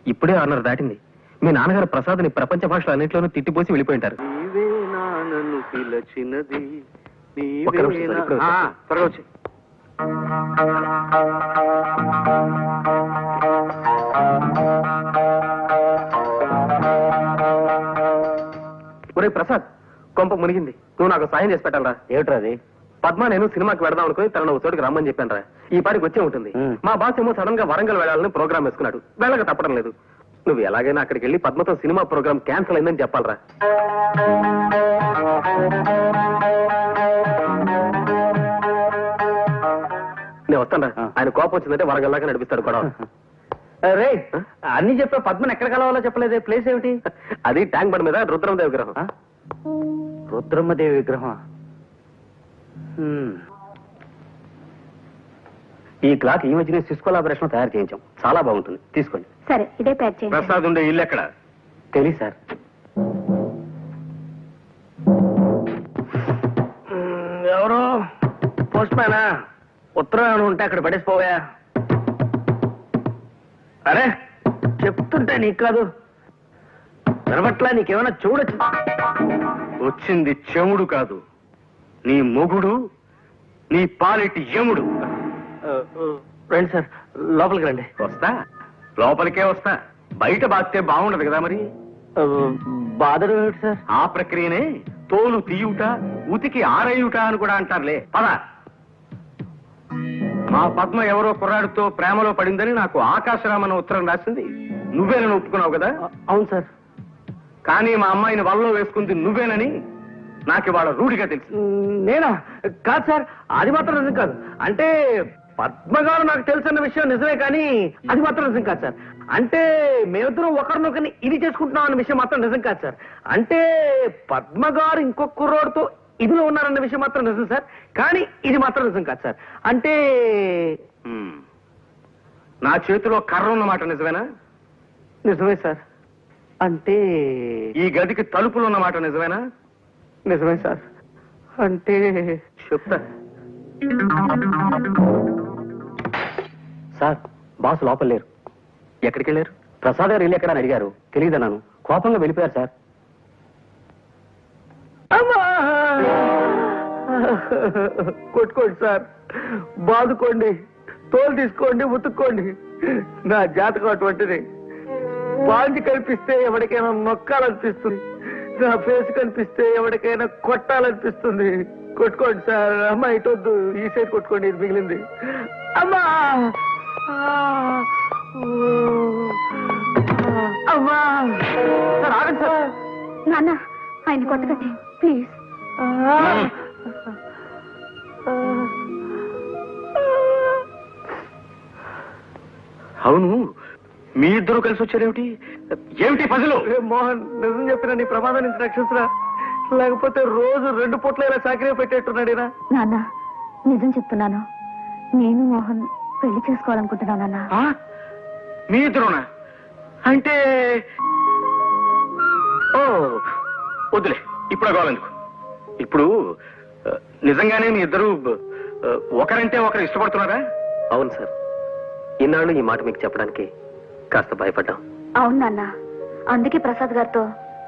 ఇప్పుడే 6:30 దాటింది. మీ నాన్నగారు ప్రసాద్ని ప్రపంచ భాషలు అన్నింటిలోనూ తిట్టిపోసి వెళ్ళిపోయింటారు. ఒక్క నిమిషం సార్, ఇప్పుడే వస్తా. త్వరగా వచ్చి. ఒరే ప్రసాద్, కొంప మునిగింది. నువ్వు నాకు సాయం చేసి పెట్టాలరా. ఏమిట్రా అది? పద్మ నేను సినిమాకి వెళదాం అనుకుని తనను ఒక చోటుకి రమ్మని చెప్పాను రా. ఈ పాటికి వచ్చే ఉంటుంది. మా బాస్ ఏమో సడన్ గా వరంగల్ వెళ్ళాలని ప్రోగ్రామ్ వేసుకున్నాడు. వెళ్ళక తప్పడం లేదు. నువ్వు ఎలాగైనా అక్కడికి వెళ్ళి పద్మతో సినిమా ప్రోగ్రామ్ క్యాన్సిల్ అయిందని చెప్పాలరా. నేను వస్తాను రా. ఆయన కోపం వచ్చిందంటే వరంగల్ దాకా నడిపిస్తాడు కూడా. రే, అన్ని చెప్పే పద్మని ఎక్కడ కలవాలో చెప్పలేదే. ప్లేస్ ఏమిటి? అది ట్యాంక్ బండ్ మీద రుద్రమదేవి విగ్రహం. రుద్రమ్మదేవి విగ్రహం. ఈ క్లాక్ ఈ మధ్యనే సిస్ కొలాబరేషన్ తయారు చేయించాం. చాలా బాగుంటుంది, తీసుకోండి. సరే, ఇదే ప్యాక్ చేయండి. ప్రసాద్ ఉండే ఇల్లు ఎక్కడ? తెలియదు సార్. ఎవరు? పోస్ట్ మ్యానా? ఉత్తరం ఏమైనా ఉంటే అక్కడ పడేసిపోయా. అరే, చెప్తుంటే నీకు కాదు వినబట్లా? నీకేమైనా చూడొచ్చు. వచ్చింది చెముడు కాదు, నీ మొగుడు, నీ పాలిటి యముడు. రండి సార్, లోపలికి రండి. వస్తా, లోపలికే వస్తా. బయట బాస్తే బాగుండదు కదా మరి. బాధలు ఏమిటి సార్? ఆ ప్రక్రియనే తోలు తీయుట, ఉతికి ఆరేయుట అని కూడా అంటారులే. పద. మా పద్మ ఎవరో కుర్రాడితో ప్రేమలో పడిందని నాకు ఆకాశరామన్న ఉత్తరం రాసింది. నువ్వేనని ఒప్పుకున్నావు కదా? అవును సార్. కానీ మా అమ్మాయిని వలలో వేసుకుంది నువ్వేనని నాకు ఇవాళ రూఢిగా తెలుసు. నేనా? కాదు సార్, అది మాత్రం నిజం కాదు. అంటే పద్మ గారు నాకు తెలుసన్న విషయం నిజమే, కానీ అది మాత్రం నిజం కాదు సార్. అంటే మేమిద్దరం ఒకరినొకరిని ఇది చేసుకుంటున్నాం అన్న విషయం మాత్రం నిజం కాదు సార్. అంటే పద్మ గారు ఇంకొక కుర్రోడితో ఇదిలో ఉన్నారన్న విషయం మాత్రం నిజం సార్, కానీ ఇది మాత్రం నిజం కాదు సార్. అంటే నా చేతిలో కర్ర ఉన్నమాట నిజమేనా? నిజమే సార్. అంటే ఈ గదికి తలుపులు ఉన్నమాట నిజమేనా? నిజమే సార్. అంటే చెప్తా సార్. బాస్ లోపల లేరు. ఎక్కడికి వెళ్ళారు? ప్రసాద్ గారు ఇల్లు ఎక్కడ అని అడిగారు. తెలియదన్నాను. కోపంగా వెళ్ళిపోయారు సార్. అమ్మా! కొట్టుకోండి సార్, బాదుకోండి, తోలు తీసుకోండి, ఉతుక్కోండి. నా జాతకం అటువంటిది. పాంచి కనిపిస్తే ఎవరికైనా నొక్కాలనిపిస్తుంది, నా ఫేస్ కనిపిస్తే ఎవరికైనా కొట్టాలనిపిస్తుంది. కొట్టుకోండి సార్. అమ్మా ఇటొద్దు, ఈ సైడ్ కొట్టుకోండి, ఇది మిగిలింది. అమ్మా! అమ్మా! సార్ ఆగండి సార్. నాన్న, ఆయన కొట్టకండి ప్లీజ్. అవును, మీ ఇద్దరు కలిసి వచ్చారేమిటి? ఏమిటి పజలు? మోహన్, నిజం చెప్పిన నీ ప్రమాదం నుంచి రక్షించరా, లేకపోతే రోజు 2 పూట్ల ఇలా చాకరీ పెట్టేట్టున్నాడేనా? నాన్న, నిజం చెప్తున్నాను. నేను మోహన్ పెళ్లి చేసుకోవాలనుకుంటున్నాను నాన్న. మీ ఇద్దరునా? అంటే ఓ వద్దులే, ఇప్పుడు కావాలెందుకు. ఇప్పుడు నిజంగానే మీ ఇద్దరు ఒకరంటే ఒకరు ఇష్టపడుతున్నారా? అవును సార్. ఇన్నాళ్ళు ఈ మాట మీకు చెప్పడానికి కాస్త భయపడ్డాం. అవును నాన్న, అందుకే ప్రసాద్ గారితో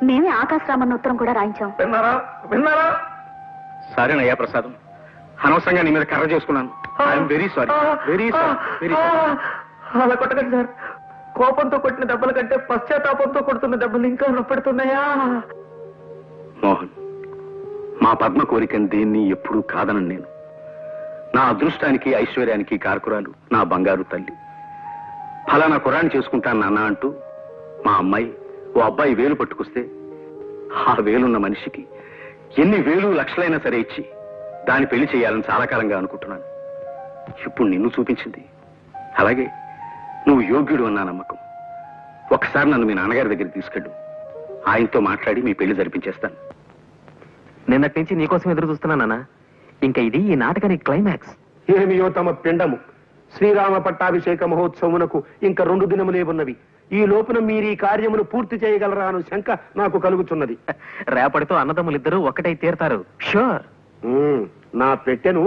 మేమే ఆకాశరామన్న ఉత్తరం కూడా రాయించాం. విన్నారా? విన్నారా? సరేనయ్యా ప్రసాదం, అనవసరంగా నీ మీద కర్ర చేసుకున్నాను. I'm very sorry, very sorry, very sorry. అలా కొట్టకండి సార్. కోపంతో కొట్టిన దెబ్బల కంటే పశ్చాత్తాపంతో కొడుతున్న దెబ్బలు ఇంకా నొప్పెడుతున్నాయా? మోహన్, మా పద్మ కోరికని దేన్ని ఎప్పుడూ కాదనను నేను. నా అదృష్టానికి ఐశ్వర్యానికి కారకురాలు నా బంగారు తల్లి. ఫలానా కుర్రాన్ని చేసుకుంటాను నాన్న అంటూ మా అమ్మాయి ఓ అబ్బాయి వేలు పట్టుకొస్తే ఆ వేలున్న మనిషికి ఎన్ని వేలు లక్షలైనా సరే ఇచ్చి దాన్ని పెళ్లి చేయాలని చాలా కాలంగా అనుకుంటున్నాను. ఇప్పుడు నిన్ను చూపించింది. అలాగే నువ్వు యోగ్యుడు అన్న నమ్మకం. ఒకసారి నన్ను మీ నాన్నగారి దగ్గరికి తీసుకెళ్ళు. ఆయనతో మాట్లాడి మీ పెళ్లి జరిపించేస్తాను. నిన్నటి నుంచి నీకోసం ఎదురు చూస్తున్నానా? ఇంకా ఇది ఈ నాటకానికి క్లైమాక్స్. ఏమియో తమ పిండము. శ్రీరామ పట్టాభిషేక మహోత్సవమునకు ఇంకా 2 దినములే ఉన్నవి. ఈ లోపున మీరు ఈ కార్యమును పూర్తి చేయగలరా అను శంక నాకు కలుగుతున్నది. రేపటితో అన్నదమ్ములిద్దరూ ఒక్కటై తీరుతారు. షూర్. నా పెట్టెను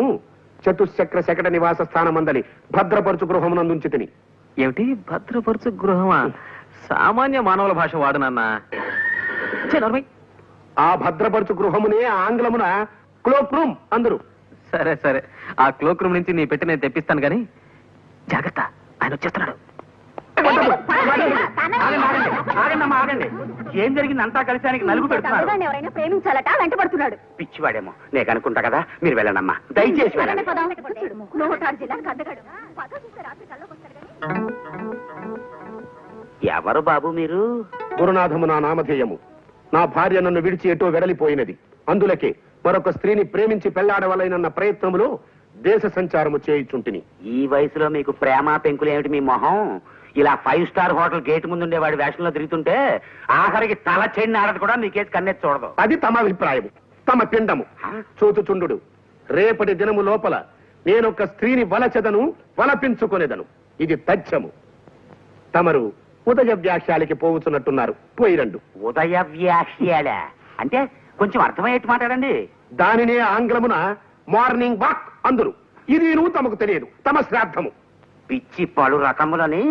చతుశ్చక్ర శకట నివాస స్థానమందలి భద్రపరచు గృహమునందుంచి తిని. ఏమిటి భద్రపరచు గృహమా? సామాన్య మానవుల భాష వాడు నాన్న. ఆ భద్రపరచు గృహమునే ఆంగ్లమున క్లోక్ రూమ్ అందరు. సరే సరే, ఆ క్లోక్ రూమ్ నుంచి నీ పెట్టి నేను తెప్పిస్తాను గాని జాగ్రత్త, ఆయన వచ్చేస్తున్నాడు. ఆగండి. ఏం జరిగింది? అంతా కలిసి ఆయనకి నలుగు పెడుతున్నారు. ఎవరైనా ప్రేమించాలట వెంటబడుతున్నాడు. పిచ్చివాడేమో, నేను అనుకుంటా కదా. మీరు వెళ్ళండమ్మా, దయచేసి వెళ్ళండి. ఎవరు బాబు మీరు? గురునాథము నా నామధేయము. నా భార్య నన్ను విడిచి ఎటో వెడలిపోయినది. అందులకే మరొక స్త్రీని ప్రేమించి పెళ్లాడవలైనన్న ప్రయత్నములో దేశ సంచారము చేయుచుంటిని. ఈ వయసులో మీకు ప్రేమ పెంకులు ఏమిటి మీ మొహం? ఇలా 5 స్టార్ హోటల్ గేట్ ముందుండే వాడి వేషంలో తిరుగుతుంటే ఆఖరికి తల చెండి ఆడదు కూడా మీకేసి కన్నెత్తి చూడదు. అది తమ అభిప్రాయము, తమ పిండము. చూచుచుండు, రేపటి దినము లోపల నేనొక స్త్రీని వలచెదను, వలపించుకొనేదను. ఇది తథ్యము. తమరు ఉదయ వ్యాఖ్యాలకి పోవుచున్నట్టున్నారు. పోయిరండు. ఉదయ వ్యాఖ్యాల అంటే కొంచెం అర్థమయ్యేట్టు మాట్లాడండి. దానినే ఆంగ్లమున మార్నింగ్ వాక్ అందురు. ఇది నువ్వు తమకు తెలియదు. తమ శ్రాద్ధము. పిచ్చి పలు రకములని.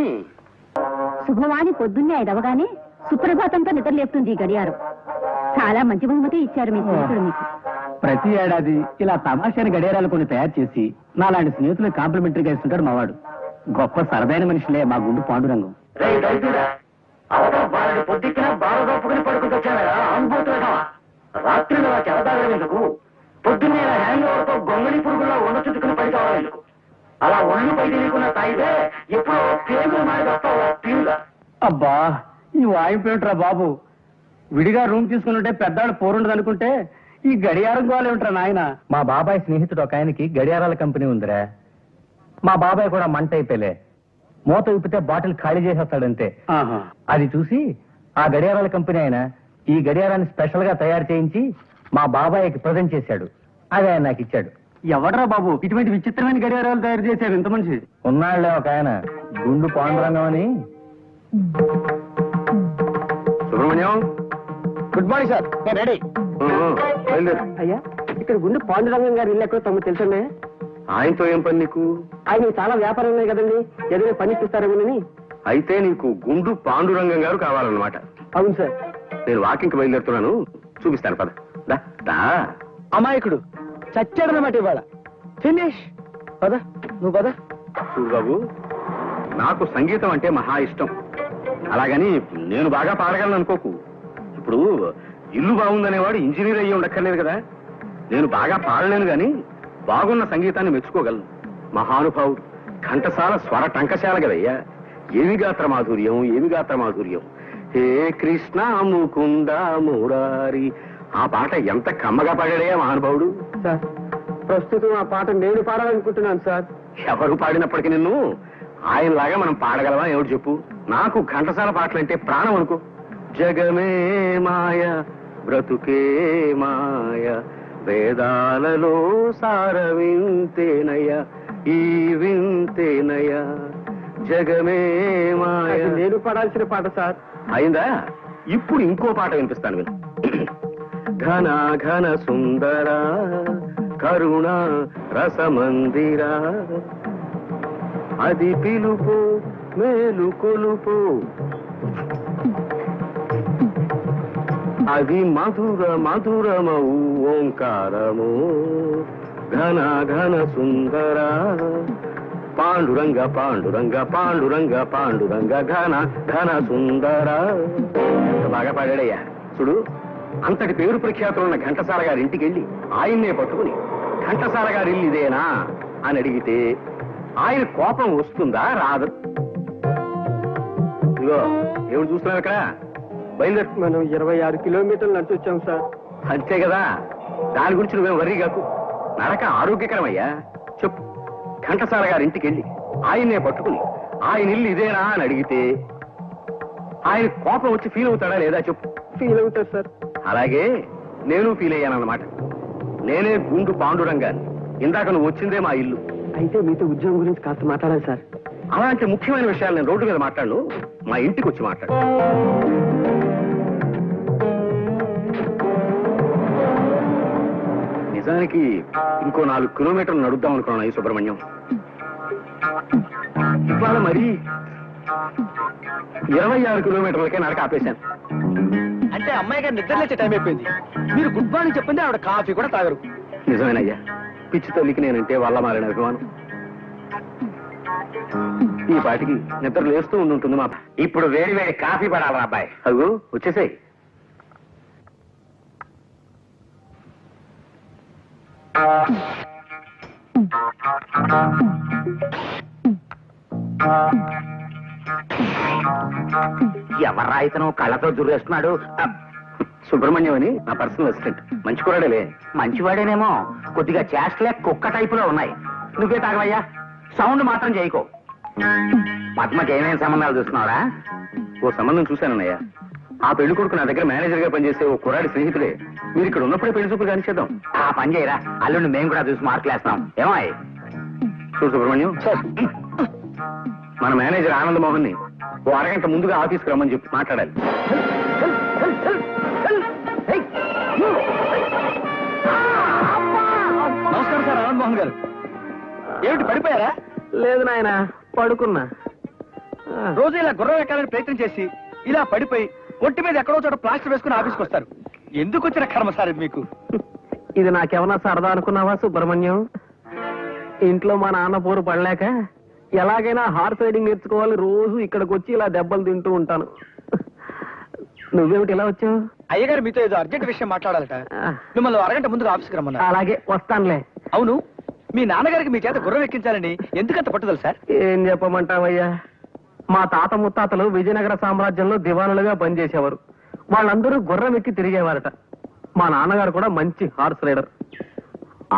శుభవాణి పొద్దున్నే 5 అవగానే సుప్రభాతంతో నిద్రలేపుతుంది ఈ గడియారం. చాలా మంచి బహుమతి ఇచ్చారు మీ స్నేహితుడు మీకు. ప్రతి ఏడాది ఇలా తమాషాని గడియారాలు కొన్ని తయారు చేసి నాలాంటి స్నేహితులకు కాంప్లిమెంటరీగా ఇస్తుంటాడు మావాడు. గొప్ప సరదైన మనుషులే మా గుండు పాండురంగం. పొద్దున బాగా పడుకుంటూ రాత్రి చెరదాగేందుకు పొద్దున్నే హ్యాంగ్ గొంగళి పురుగుల్లో ఉండ చుట్టుకుని పడి కావాలందుకు. అలా ఒళ్ళు పై తెలియకుండా తాగితే ఎప్పుడో పేగులు మారి వస్తావు. అబ్బా, ఈ వాయింపు ఏమిట్రా బాబు? విడిగా రూమ్ తీసుకున్నట్టే పెద్దాడు పోరుండదు అనుకుంటే ఈ గడియారం గోలు ఏమిట్రా నాయన? మా బాబాయ్ స్నేహితుడు ఒక ఆయనకి గడియారాల కంపెనీ ఉందిరా. మా బాబాయ్ కూడా మంట అయిపోలే. మూత విప్పితే బాటిల్ ఖాళీ చేసేస్తాడంతే. అది చూసి ఆ గడియారాల కంపెనీ ఆయన ఈ గడియారాన్ని స్పెషల్ గా తయారు చేయించి మా బాబాయ్కి ప్రజెంట్ చేశాడు. అది ఆయన నాకు ఇచ్చాడు. ఎవడరా బాబు ఇటువంటి విచిత్రమైన గడియారాలు తయారు చేశారు ఇంత మనిషి? ఉన్నాళ్లే ఒక ఆయన, గుండు పాండురంగం అని. Subrahmanyam, good morning sir. Ready. అయ్యా, ఇక్కడ గుండు పాండురంగం గారు ఇల్లు ఎక్కడో తమకు తెలుసండి. ఆయనతో ఏం పని నీకు? ఆయన చాలా వ్యాపారం ఉన్నాయి కదండి, ఏదైనా పని ఇప్పిస్తారేమోనని. అయితే నీకు గుండు పాండురంగం గారు కావాలన్నమాట. అవును సార్. నేను వాకింగ్కి బయలుదేరుతున్నాను, చూపిస్తాను. పద దా, దా. అమాయకుడు చచ్చాడనమాట ఇవాళ. ఫినిష్. పద, నువ్వు పద. చూడు బాబు, నాకు సంగీతం అంటే మహా ఇష్టం. అలాగని నేను బాగా పాడగలను అనుకోకు. ఇప్పుడు ఇల్లు బాగుందనేవాడు ఇంజనీర్ అయ్యి ఉండక్కర్లేదు కదా. నేను బాగా పాడలేను గాని బాగున్న సంగీతాన్ని మెచ్చుకోగలను. మహానుభావుడు, ఘంటసాల స్వర టంకశాల కదయ్యా. ఏమి గాత్ర మాధుర్యం, ఏమి గాత్ర మాధుర్యం. హే కృష్ణ ముకుంద మురారి. ఆ పాట ఎంత కమ్మగా పాడాడయ్యా మహానుభావుడు. సార్, ప్రస్తుతం ఆ పాట నేను పాడాలనుకుంటున్నాను సార్. ఎవరు పాడినప్పటికీ నిన్ను ఆయనలాగా మనం పాడగలవా ఎవరు చెప్పు? నాకు ఘంటసాల పాటలంటే ప్రాణం అనుకో. జగమే మాయ బ్రతుకే మాయ, వేదాలలో సార వింతేనయ, ఈ వింతేనయ. జగమే మాయ. నేను పాడాల్సిన పాట సార్. అయిందా? ఇప్పుడు ఇంకో పాట వినిపిస్తాను విను. ఘన ఘన సుందర కరుణ రసమందిరా, అది పిలుపు మేలు కొలుపు, అది మధుర మధురమౌ ఓంకారము, ఘన ఘన సుందర పాండురంగ పాండురంగ పాండురంగ పాండురంగ ఘన ఘన సుందర. ఎంత బాగా పాడాడయ్యా. చూడు, అంతటి పేరు ప్రఖ్యాతులున్న ఘంటసాల గారి ఇంటికి వెళ్ళి ఆయన్నే పట్టుకుని ఘంటసాల గారి ఇల్లు ఇదేనా అని అడిగితే ఆయన కోపం వస్తుందా రాదు? ఇదిగో ఏమిటి చూస్తున్నావు ఇక్కడ? బయలుదేరు. మనం 26 కిలోమీటర్లు నడిచి వచ్చాం సార్. అంతే కదా, దాని గురించి నువ్వేం వర్రీ కాకు. నడక ఆరోగ్యకరమయ్యా. చెప్పు, ఘంటసాల గారి ఇంటికి వెళ్ళి ఆయన్నే పట్టుకుని ఆయన ఇల్లు ఇదేనా అని అడిగితే ఆయన కోపం వచ్చి ఫీల్ అవుతాడా లేదా చెప్పు. ఫీల్ అవుతారు సార్. అలాగే నేను ఫీల్ అయ్యానన్నమాట. నేనే గుండు పాండురంగాన్ని. ఇందాక నువ్వు వచ్చిందే మా ఇల్లు. అయితే మీతో ఉద్యోగం గురించి కాస్త మాట్లాడాలి సార్. అలాంటి ముఖ్యమైన విషయాలు నేను రోడ్డు మీద మాట్లాడను, మా ఇంటికి వచ్చి మాట్లాడు. నిజానికి ఇంకో 4 కిలోమీటర్లు నడుద్దాం అనుకున్నాను ఈ సుబ్రహ్మణ్యం. ఇవాళ మరి 26 కిలోమీటర్లకే నడక ఆపేశాను. అంటే అమ్మాయి గారు నిద్రలేచే టైం అయిపోయింది. మీరు గుడ్ మార్నింగ్ చెప్పింది ఆవిడ కాఫీ కూడా తాగరు. నిజమేనయ్యా, పిచ్చి తల్లికి నేనంటే వల్ల మారిన అభిమానం. ఈ పాటికి నిద్ర లేస్తూ ఉండుంటుంది మా. ఇప్పుడు వేడి వేడి కాఫీ పడాలి అబ్బాయి. అదిగో వచ్చేసాయి. ఎవర్రా ఇతను కళ్ళతో దుర్రేస్తున్నాడు? సుబ్రహ్మణ్యం అని నా పర్సనల్ అసిస్టెంట్. మంచి కూరడలే. మంచివాడేనేమో, కొద్దిగా చేష్టలే కుక్క టైపులో ఉన్నాయి. నువ్వే తాగవయ్యా, సౌండ్ మాత్రం చేయకో. పద్మకి ఏమేం సంబంధాలు చూస్తున్నావురా? ఓ సంబంధం చూశానన్నయ్య. ఆ పెళ్లి కొడుకు నా దగ్గర మేనేజర్ గా పనిచేసే ఓ కుర్రాడి స్నేహితుడే. మీరు ఇక్కడ ఉన్నప్పుడే పెళ్లి చూపులు కానిచేద్దాం. ఆ పని చేయరా, అల్లుండి మేము కూడా చూసి మార్కులు వేస్తాం. ఏమాయ్? చూడు సుబ్రహ్మణ్యం, మన మేనేజర్ ఆనంద్ మోహన్ ని ఓ అరగంట ముందుగా ఆఫీస్కి రమ్మని చెప్పి మాట్లాడాలి. నమస్కారం సార్ ఆనంద్ మోహన్ గారు. ఏమిటి పడిపోయారా? లేదు నాయన, పడుకున్నా. రోజు ఇలా గుర్రం ఎక్కాలని ప్రయత్నం చేసి ఇలా పడిపోయి ఒంటి మీద ఎక్కడో చోట ప్లాస్టర్ వేసుకుని ఆఫీస్కి వస్తారు. ఎందుకు వచ్చిన కర్మ సార్ ఇది మీకు? ఇది నాకేమన్నా సరదా అనుకున్నావా సుబ్రహ్మణ్యం? ఇంట్లో మా నాన్న పోరు పడలేక ఎలాగైనా హార్స్ రైడింగ్ నేర్చుకోవాలి, రోజు ఇక్కడికి వచ్చి ఇలా దెబ్బలు తింటూ ఉంటాను. నువ్వేమిటి ఇలా వచ్చావు? అయ్యగారు మీతో ఏదో అర్జెంట్ విషయం మాట్లాడాలట. మిమ్మల్ని అరగంట ముందుగా ఆఫీస్కి రమ్మన్నారు. అలాగే వస్తానులే. అవును, మీ నాన్నగారికి మీ చేత గుర్రం ఎక్కించాలని ఎందుకంత పట్టుదల సార్? ఏం చెప్పమంటావయ్యా, మా తాత ముత్తాతలు విజయనగర సామ్రాజ్యంలో దివానులుగా పనిచేసేవారు. వాళ్ళందరూ గుర్రం ఎక్కి తిరిగేవారట. మా నాన్నగారు కూడా మంచి హార్స్ రైడర్.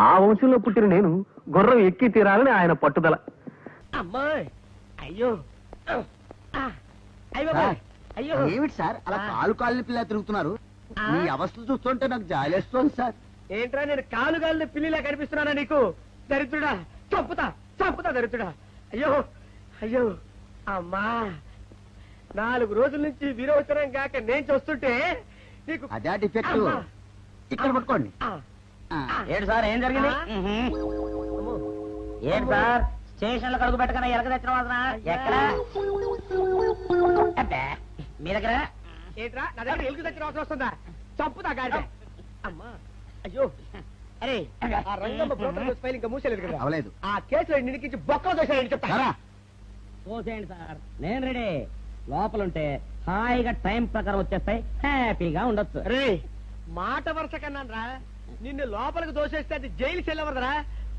ఆ వంశంలో పుట్టిన నేను గుర్రం ఎక్కి తీరాలని ఆయన పట్టుదల. అమ్మాయి, అయ్యో అయ్యో, ఏమిటి సార్ అలా కాలు పిల్ల తిరుగుతున్నారు? మీ అవస్థలు చూస్తుంటే నాకు జాలేస్తోంది సార్. ఏంట్రా నేను కాలుగాలిని పిల్లిలా కనిపిస్తున్నానా నీకు? దరిద్రుడా, చంపుతా దరిద్రుడా. అయ్యో అయ్యో, అమ్మా, 4 రోజుల నుంచి విరోచనం కాక నేను చూస్తుంటే నీకు అదే డిఫెక్ట్. అమ్మా. ఇక్కడ పట్టుకోండి. ఏంటి సార్, ఏం జరిగింది? ఏంటి సార్, స్టేషన్ లో కడుగు పెట్టకనే ఎలక తెచ్చిన వాసన ఎక్కడ? అబ్బే, మీ దగ్గర ఏంట్రా నా దగ్గర ఎలుగు తెచ్చిన అవసరం వస్తుందా? చంపుతా గాడి. అమ్మా, అయ్యో, అరే ఆ రంగమ్మ బ్రోకర్ ఫైల్ ఇంకా మూసేలేదు కదా? అవలేదు. ఆ కేసులో నిడికించి బొక్కలు దోషాయని చెప్తా. రారా. పోసేయండి సార్, నేను రెడీ. లోపలుంటే హాయిగా టైం ప్రకారం వచ్చేస్తాయి, హ్యాపీగా ఉండొచ్చు. రే మాట వరుస కన్నాను రా, నిన్ను లోపలికి దోషేస్తే అది జైలు చెల్లవరదరా,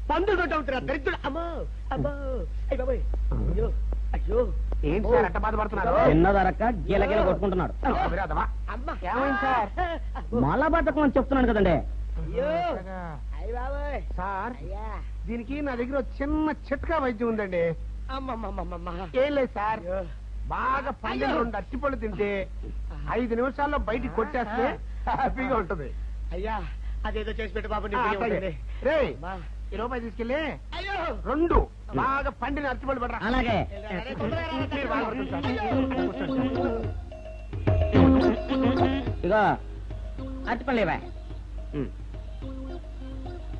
పందులు దొడ్డ ఉంటురా దరిద్రుడు. అమ్మో అబ్బో, అయ్య బాబోయ్, అయ్యో అయ్యో. ఏంటి సార్ అట్ట బాధపడుతున్నారు? చిన్నదరక్క గిలగిల కొట్టుకుంటున్నాడు. అమ్మా, ఏమైంది సార్? మలబద్ధకం అని చెప్తున్నాను కదండి. అయ్యో అయ్య బాబోయ్. సార్, అయ్యా, దీనికి నా దగ్గర ఒక చిన్న చిట్కా వైద్యం ఉందండి. అమ్మమ్మమ్మమ్మ. ఏం లేదు సార్, అయ్యో. బాగా పండిన 2 అరటిపళ్ళు తింటే 5 నిమిషాల్లో బయటికి కొట్టేస్తే హ్యాపీగా ఉంటుంది. అయ్యా, అదేదో చేసి పెట్టు బాబు, నీ ఆ, బియ్యం అట్లాగే. ఉంటుంది. రేయ్, అమ్మా. ఈ రూపాయి తీసుకెళ్ళి అయ్యో 2 బాగా పండిన అరటిపళ్ళు పడరా. అలాగే. అరే, తొందరగా రా, మీరు బాగా పడుతుంది సార్. ఇగో అరటిపళ్ళు ఇవ్వ.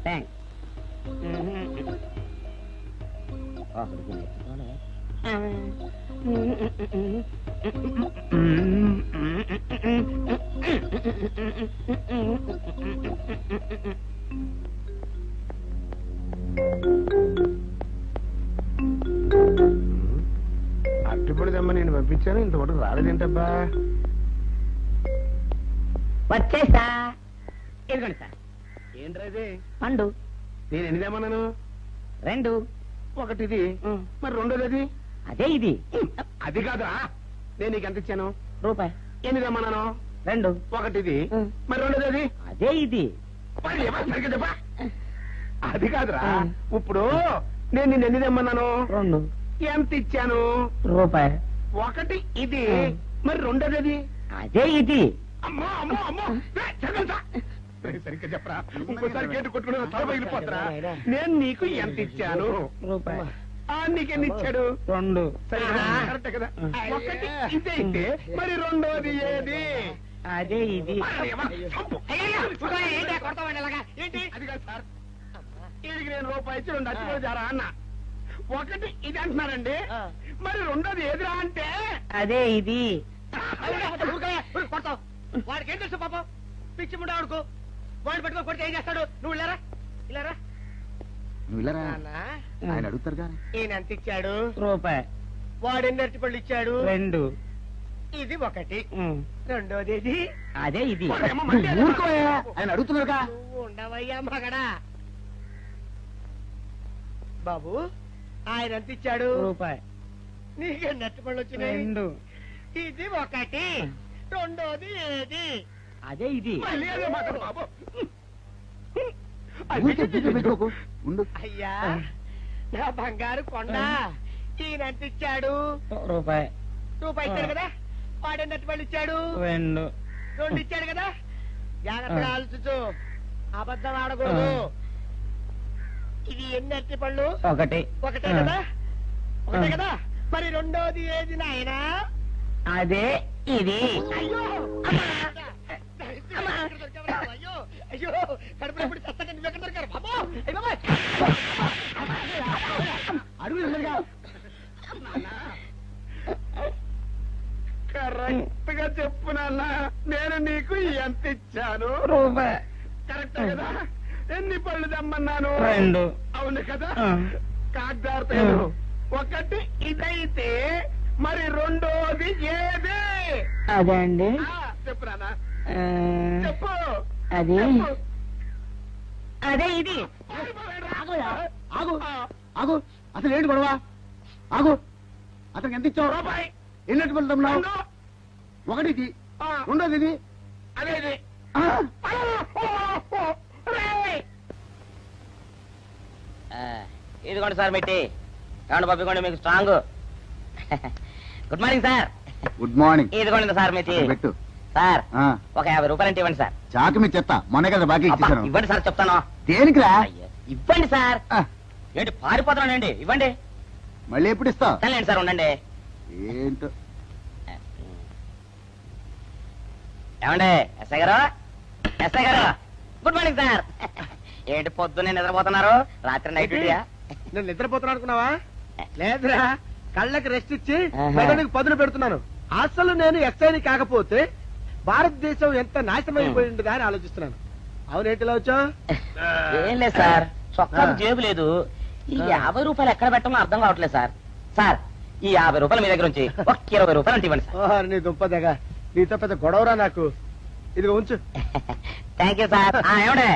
థ్యాంక్స్. అట్టుపడి దమ్మ నేను పంపించాను ఇంతవరకు రాలేదేంటబ్బా. వచ్చేసా. ఇదిగోండి సార్. ఏంట్రా ఇది? పండు నేను ఎన్ని తెమ్మన్నాను? 2. ఒకటిది, మరి రెండోది అది? అదే ఇది. అది కాదా, నేను నీకు ఎంత ఇచ్చాను? రూపాయి. ఎన్ని తెమ్మన్నాను? 2. ఒకటిది, మరి రెండోది అది? అదే ఇది. మరి ఎవరు సరిగ్గా చెప్పా? అది కాదురా, ఇప్పుడు నేను నిన్ను ఎన్ని తెమ్మన్నాను? 2. ఎంత ఇచ్చాను? రూపాయి. ఒకటి ఇది, మరి రెండోది అది? అదే ఇది. అమ్మో అమ్మో అమ్మో, సరిగ్గా చెప్పరా, ఇంకోసారి గేటు కొట్టుకుని తల పగిలిపోతారా. నేను నీకు ఎంత ఇచ్చాను? రూపాయి. నీకెన్ని ఇచ్చాడు? 2. సరిగ్గా కరెక్టే కదా. ఒకటి ఇదే అయితే మరి రెండోది ఏది? అదే ఇది. ఏంటి అది కాదు సార్, వీడికి నేను రూపాయి ఇచ్చి 2 అచ్చులు జారా అన్న. ఒకటి ఇది అంటున్నారండి, మరి రెండోది ఏదిరా అంటే? అదే ఇది. వాడికి ఏం తెలుసు పాపం, పిచ్చి ముండా వాడుకో. వాడు పట్టుకో కొడితే ఏం చేస్తాడు? నువ్వు ఇలారా ఇలారా. నువ్వు ఇలా రా. ఆయన అడుగుతారు కానీ. ఈయన ఎంత ఇచ్చాడు? రూపాయి. వాడు ఎన్ని అరటి పళ్ళు ఇచ్చాడు? 2. ఇది ఒకటి, రెండోది ఇది. అదే ఇది. ఊరుకోయా, ఆయన అడుగుతున్నారుగా. నువ్వు ఉండవయ్యా మగడా. బాబు ఆయన ఎంత ఇచ్చాడు? రూపాయి. నీకెన్ని అరటి పళ్ళు వచ్చినాయి? 2. ఇది ఒకటి, రెండోది ఏది? అదే ఇది. మళ్ళీ అదే మాట బాబు. ఊరికే బిజీ పెట్టుకోకు. ఉండు. అయ్యా నా బంగారు కొండ, ఈయన ఎంత ఇచ్చాడు? రూపాయి. రూపాయి ఇచ్చాడు కదా. వాడు ఎన్ని అరటి పళ్ళు ఇచ్చాడు? 2. 2 ఇచ్చాడు కదా. జాగ్రత్తగా ఆలోచించు, అబద్ధం ఆడకూడదు. ఇది ఎన్ని అరటి పళ్ళు? 1. ఒకటే కదా. ఒకటే కదా, మరి రెండోది ఏది నాయనా? అదే ఇది. అయ్యో అయ్యో అయ్యో, కడుపులో ఇప్పుడు చస్తగా నువ్వు ఎక్కడ దొరికారు బాబు? అడుగు. కరెక్ట్ గా చెప్పు నాన్న, నేను నీకు ఎంత ఇచ్చాను? రూపాయి. కరెక్ట్ కదా. ఎన్ని పళ్ళు తెమ్మన్నాను? 2. అవును కదా. కాగ్దార్తేను. ఒకటి ఇదైతే మరి రెండోది ఏది? అదే అండి. చెప్పు నాన్న, చెప్పు. అది చెప్పు. అదే ఇది. ఆగు ఆగు, అసలు ఏంటి గొడవ? ఆగు, అతనికి ఎంత ఇచ్చావు? రూపాయి. ఎన్నట్టు వెళ్తున్నావు? రెండు. ఒకటి ఇది, ఆ, రెండోది ఇది. అదేది. ఆ, ఇదిగోండి సార్ మెట్టి. ఏమండి పంపించండి, మీకు strong. Good morning sir. Good morning. ఇదిగోండి సార్ మెట్టి. అక్కడ పెట్టు. సార్ ఆ, ఒక 50 రూపాయలు అంటే ఇవ్వండి సార్. చాకు మీ చెత్త మొన్న కదా బాకీ అబ్బా, ఇచ్చేసాను. ఇవ్వండి సార్ చెప్తాను. దేనికిరా? అయ్యో, ఇవ్వండి సార్. ఆ, ఏంటి పారిపోతున్నానండి? ఇవ్వండి. మళ్ళీ ఎప్పుడు ఇస్తావు? సరేండి సార్, ఉండండి. ఏంటో. ఏమండి ఎస్ఐ గారు, ఎస్ఐ గారు, గుడ్ మార్నింగ్ సార్. ఏంటి పొద్దున్నే నిద్రపోతున్నారు? రాత్రి నైట్ డ్యూటీయా? నేను నిద్రపోతున్నా అనుకున్నావా? లేదురా, కళ్ళకి రెస్ట్ ఇచ్చి ఆహా. మెదడుకి పదును పెడుతున్నాను. అసలు నేను ఎస్ఐని కాకపోతే భారతదేశం ఎంత నాశనం అయిపోయింది అని ఆలోచిస్తున్నాను. అవునేంటిలా వచ్చా? ఏం లేదు సార్, చొక్కాకు జేబు లేదు. ఈ 50 రూపాయలు ఎక్కడ పెట్టాలో అర్థం కావట్లేదు సార్. సార్, ఈ 50 రూపాయలు మీ దగ్గర నుంచి ఒక 20 రూపాయలు అంటే ఇవ్వండి సార్. ఓహో, నీ దుంపదగా, నీతో పెద్ద గొడవరా నాకు. ఇదిగో ఉంచు. Thank you sir. ఏమండే,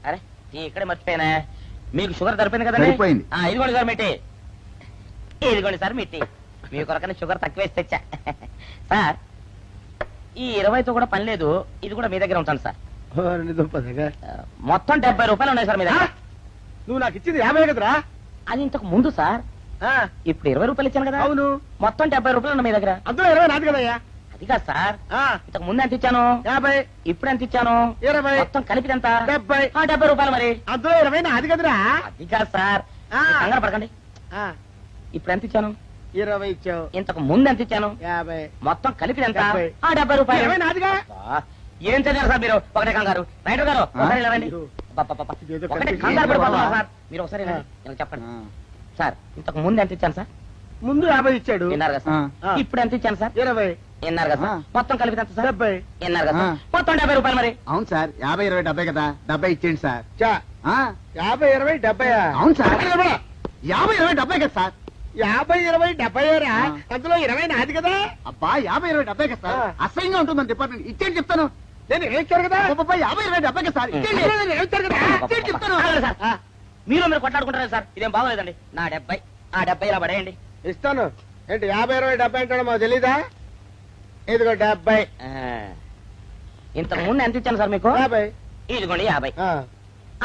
అరే ఇక్కడే మర్చిపోయానా, మీకు షుగర్ సరిపోయింది కదండి? సరిపోయింది. ఇదిగోండి సార్ మిట్టి. ఇదిగోండి సార్ మిట్టి. మీ కొరకనే షుగర్ తక్కువ వేసి తెచ్చా. సార్, ఈ 20తో కూడా పని లేదు, ఇది కూడా మీ దగ్గర ఉంటాను సార్. ఓ, నీ దుంపదగా. మొత్తం 70 రూపాయలు ఉన్నాయి సార్ మీ దగ్గర. నువ్వు నాకు ఇచ్చింది 50 కదరా? అది ఇంతకు ముందు సార్. ఆ, ఇప్పుడు 20 రూపాయలు ఇచ్చాను కదా. అవును. మొత్తం 70 రూపాయలు ఉన్నాయి మీ దగ్గర. అందులో 20 నాది కదయ్యా. అది కాదు సార్, ఆ, ఇంతకు ముందు ఎంత ఇచ్చాను? 50, ఇప్పుడు ఎంత ఇచ్చాను? 20, మొత్తం కలిపి ఎంత? 70. 70 రూపాయలు మరి. అందులో 20 నాది కదరా? అది కాదు సార్, ఆ. మీరు కంగారు పడకండి. ఆ, ఇప్పుడు ఎంత ఇచ్చాను? 20 ఇచ్చావు. ఇంతకు ముందు ఎంత ఇచ్చాను? 50. మొత్తం కలిపి ఎంత? 70. 70 రూపాయలు. 20 నాదిగా. అబ్బా, ఏం చదివారు సార్ మీరు? ఒకటే కంగారు. రైటర్ గారు ఒకసారి ఇలా రండి. అయ్యో. అబ్బబ్బబ్బ. ఇదేదో ఒకటే కనిపించింది. కంగారు పడిపోతున్నారు బాబా. సార్. మీరు ఒకసారి ఇలా ఇలా చెప్పండి ఆ, సార్. ఇంతకు ముందు ఎంత ఇచ్చాను సార్? ముందు 50 ఇచ్చాడు. విన్నారు కదా సార్? ఆ. ఇప్పుడు ఎంత ఇచ్చాను సార్? 20. విన్నారు కదా సార్? మొత్తం కలిపి ఎంత సార్? 70. విన్నారు కదా సార్? ఆ. మొత్తం 70 రూపాయలు మరి. అవును సార్ 50 20 70 కదా 70 ఇచ్చేయండి సార్ చా, ఆ, 50 20 70. అవును సార్ 50 20 70 కదా సార్ 50 20 70 రా. ఆ. అందులో 20 నాది కదా. అబ్బా 50 20 70 కదా సార్ ఆ. అసహ్యంగా ఉంటుంది మన డిపార్ట్మెంట్ ఇచ్చేయండి చెప్తాను నేను ఇచ్చారు కదా. అబ్బబ్బా, 50 20 70 కదా సార్ ఇచ్చేయండి నేను ఇచ్చారు కదా. ఇచ్చేయండి చెప్తాను ఆగండి సార్. మీరు కొట్లాడుకుంటారా సార్? ఇదేం బాగోలేదండి. నా 70 ఆ 70 ఇలా పడేయండి. ఇస్తాను. ఏంటి 50 20 70 అంటాడు మాకు తెలీదా? ఇదిగో 70. ఇంతకు ముందు ఎంత ఇచ్చాను సార్ మీకు? 50. ఇదిగోండి 50. ఆ,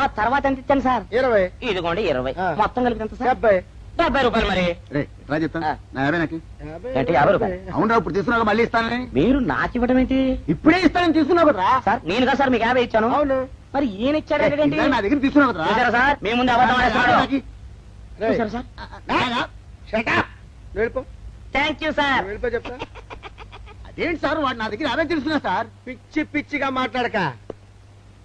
ఆ తర్వాత ఎంత ఇచ్చాను సార్? 20. ఇదిగోండి 20. ఆ. మొత్తం కలిపి ఎంత సార్? 70. 70 రూపాయలు మరి. రే రా చెప్తాను ఆ. నా 50 నాకు 50 ఏంటి, 50 రూపాయలు? అవునరా ఇప్పుడు తీసుకున్నాక మళ్ళీ ఇస్తానని మీరు నాకు ఇవ్వడం ఏంటి ఇప్పుడే ఇస్తానని తీసుకున్నావు కదరా సార్? నేను కదా సార్ మీకు 50 ఇచ్చాను. అవును. మరి ఈయన ఇచ్చాడు ఏంటి? ఇందాక నా దగ్గర తీసుకున్నావు కదరా చూసారా సార్? మీ ముందు అబద్ధం ఆడేస్తున్నాడు. రేయ్, చూసారా సార్? shut up. వెళ్ళిపో. Thank you sir. వెళ్ళిపో చెప్తా. అదేంటి సార్ వాడు నా దగ్గర 50 తీసుకున్నా సార్ పిచ్చి పిచ్చిగా మాట్లాడక.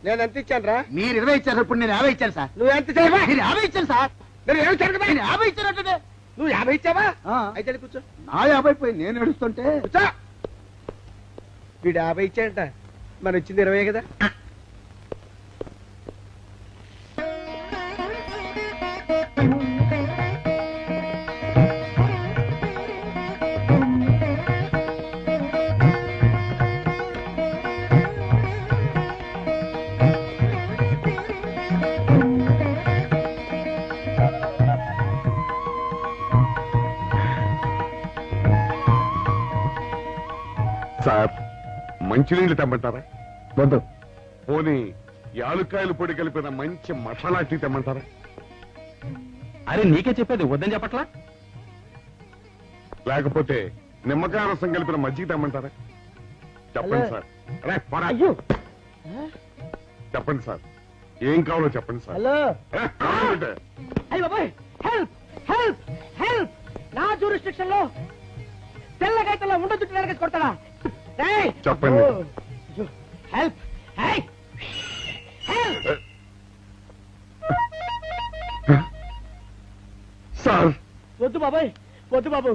నేను ఎంత ఇచ్చాను రా? మీరు 20 ఇచ్చారు ఇప్పుడు నేను 50 ఇచ్చాను సార్ నువ్వు ఎంత చేయవా? మీరు 50 ఇచ్చాను సార్ నేను ఏమి ఇచ్చాను కదా? నేను 50 ఇచ్చానంటే నువ్వు 50 ఇచ్చావా? ఆ. అయితే వెళ్ళి కూర్చో. నా 50 పోయి నేను ఏడుస్తుంటే కూర్చో. వీడు 50 ఇచ్చాడంట, మనం ఇచ్చింది 20 కదా. సార్ మంచినీళ్ళు తెమ్మంటారా? వద్దు. పోనీ యాలుక్కాయలు పొడి కలిపిన మంచి మసాలా టీ తెమ్మంటారా? అరే నీకే చెప్పేది వద్దని చెప్పట్లా? లేకపోతే నిమ్మకాయ రసం కలిపిన మజ్జిగ తెమ్మంటారా? చెప్పండి హలో. సార్. అరే, పోరా. అయ్యో. చెప్పండి సార్, ఏం కావాలో చెప్పండి సార్. హలో. ఏ, కావాలంటే. అయ్య బాబాయ్, హెల్ప్ హెల్ప్ హెల్ప్. నా జ్యూరిస్డిక్షన్ లో తెల్లగైతల్లో ఉండదు నరకేసి కొడతాడా? రేయ్. చెప్పండి. అయ్యో, హెల్ప్. హై. హెల్ప్. సార్ వద్దు బాబాయ్, వద్దు బాబు.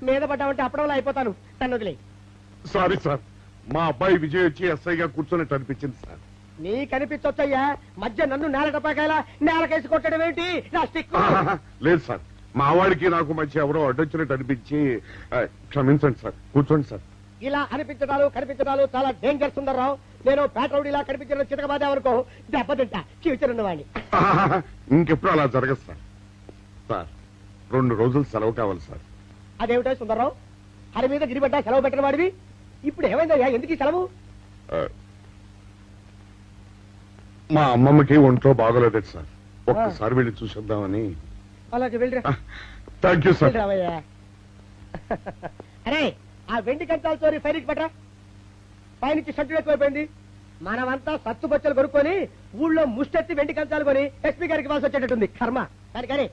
మీద పడ్డామంటే అప్పడంలో అయిపోతాను. తను వదిలే. సారీ సార్, మా అబ్బాయి విజయ్ వచ్చి ఎస్ఐగా కూర్చున్నట్టు అనిపించింది సార్. నీ కనిపించొచ్చయ్యా, మధ్య నన్ను నేల టపాకాయలా నేలకేసి కొట్టడం ఏంటి? నా స్టిక్. లేదు సార్, మా వాడికి నాకు మధ్య ఎవరో అడ్డొచ్చినట్టు అనిపించి క్షమించండి సార్. కూర్చోండి సార్. ఇలా అనిపించడాలు కనిపించడాలు చాలా డేంజర్ సుందర్రావు. నేను పేట్రౌడీలా కనిపించిన చితకబాదామనుకో దెబ్బతింటా ఫ్యూచర్ ఉన్నవాడిని. ఇంకెప్పుడు అలా జరగదు సార్. సార్ 2 రోజులు సెలవు కావాలి సార్. అదేమిటో సుందర్రావు, హరి మీద గిరిబడ్డా సెలవు పెట్టిన వాడివి. ఇప్పుడు ఏమైందయ్యా, ఎందుకు ఈ సెలవు? ఆ, మా అమ్మమ్మకి ఒంట్లో బాగోలేదు సార్, ఒక్కసారి వెళ్ళి చూసేద్దామని. అలాగే వెళ్ళిరా. Thank you sir. వెళ్ళిరావయ్యా. అరే, ఆ వెండి కంచాలతో ఫైరికి పట్రా. పైనుంచి షట్టు ఎక్కువైపోయింది. మనమంతా సత్తు బొచ్చలు కొనుక్కొని ఊళ్ళో ముష్టెత్తి వెండి కంచాలు కొని ఎస్పీ గారికి వాల్సి వచ్చేటట్టుంది కర్మ. కానీ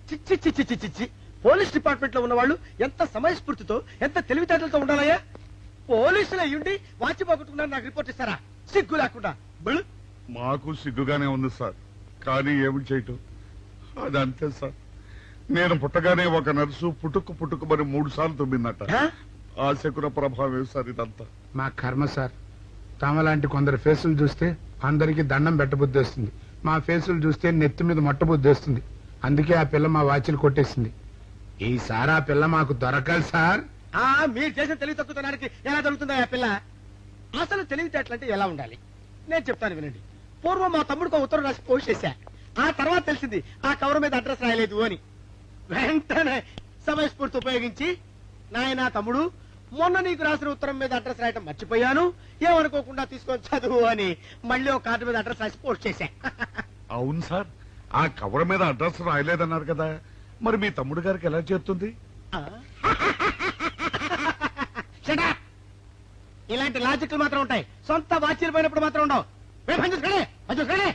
చిచ్చి చిచ్చి చిచ్చి చిచ్చి పోలీస్ డిపార్ట్మెంట్ లో ఉన్న వాళ్ళు ఎంత సమయస్ఫూర్తితో ఎంత తెలివితేటలతో ఉండాలయ్యా. పోలీసులు అయ్యుండి వాచి పోగొట్టుకున్నారు నాకు రిపోర్ట్ ఇస్తారా? సిగ్గు లేకుండా బళ్ళు. మాకు సిగ్గుగానే ఉంది సార్, కానీ ఏమి చేయటం అదంతే సార్. నేను పుట్టగానే ఒక నర్సు పుట్టుకు మరి 3 సార్లు తుమ్మిందట. ఆ శకున ప్రభావం సార్ ఇదంతా. మా కర్మ సార్. తమలాంటి కొందరు ఫేసులు చూస్తే అందరికీ దండం పెట్టబుద్ధి వస్తుంది. మా ఫేసులు చూస్తే నెత్తి మీద మొట్టబుద్ధి వస్తుంది. అందుకే ఆ పిల్ల మా వాచిలు కొట్టేసింది. ఈసారి ఆ పిల్ల మాకు దొరకాలి సార్. మీరు చేసిన తెలివి తక్కువతనానికి ఎలా జరుగుతుందా ఆ పిల్ల? అసలు తెలివితేటలంటే ఎలా ఉండాలి నేను చెప్తాను వినండి. పూర్వం మా తమ్ముడికి ఒక ఉత్తరం రాసి పోస్ట్ చేశా. ఆ తర్వాత తెలిసింది ఆ కవర్ మీద అడ్రస్ రాయలేదు అని. వెంటనే సమయస్ఫూర్తి ఉపయోగించి, నాయనా తమ్ముడు, మొన్న నీకు రాసిన ఉత్తరం మీద అడ్రస్ రాయటం మర్చిపోయాను, ఏమనుకోకుండా తీసుకొని చదువు అని మళ్ళీ ఒక కార్డు మీద అడ్రస్ రాసి పోస్ట్ చేశా. అవును సార్, ఆ కవర్ మీద అడ్రస్ రాయలేదన్నారు కదా, మరి మీ తమ్ముడు గారికి ఎలా చేరుతుంది? Shut up! ఇలాంటి లాజిక్లు మాత్రం ఉంటాయి, సొంత వాచీలు పోయినప్పుడు మాత్రం ఉండవు. పని చూసుకోండి.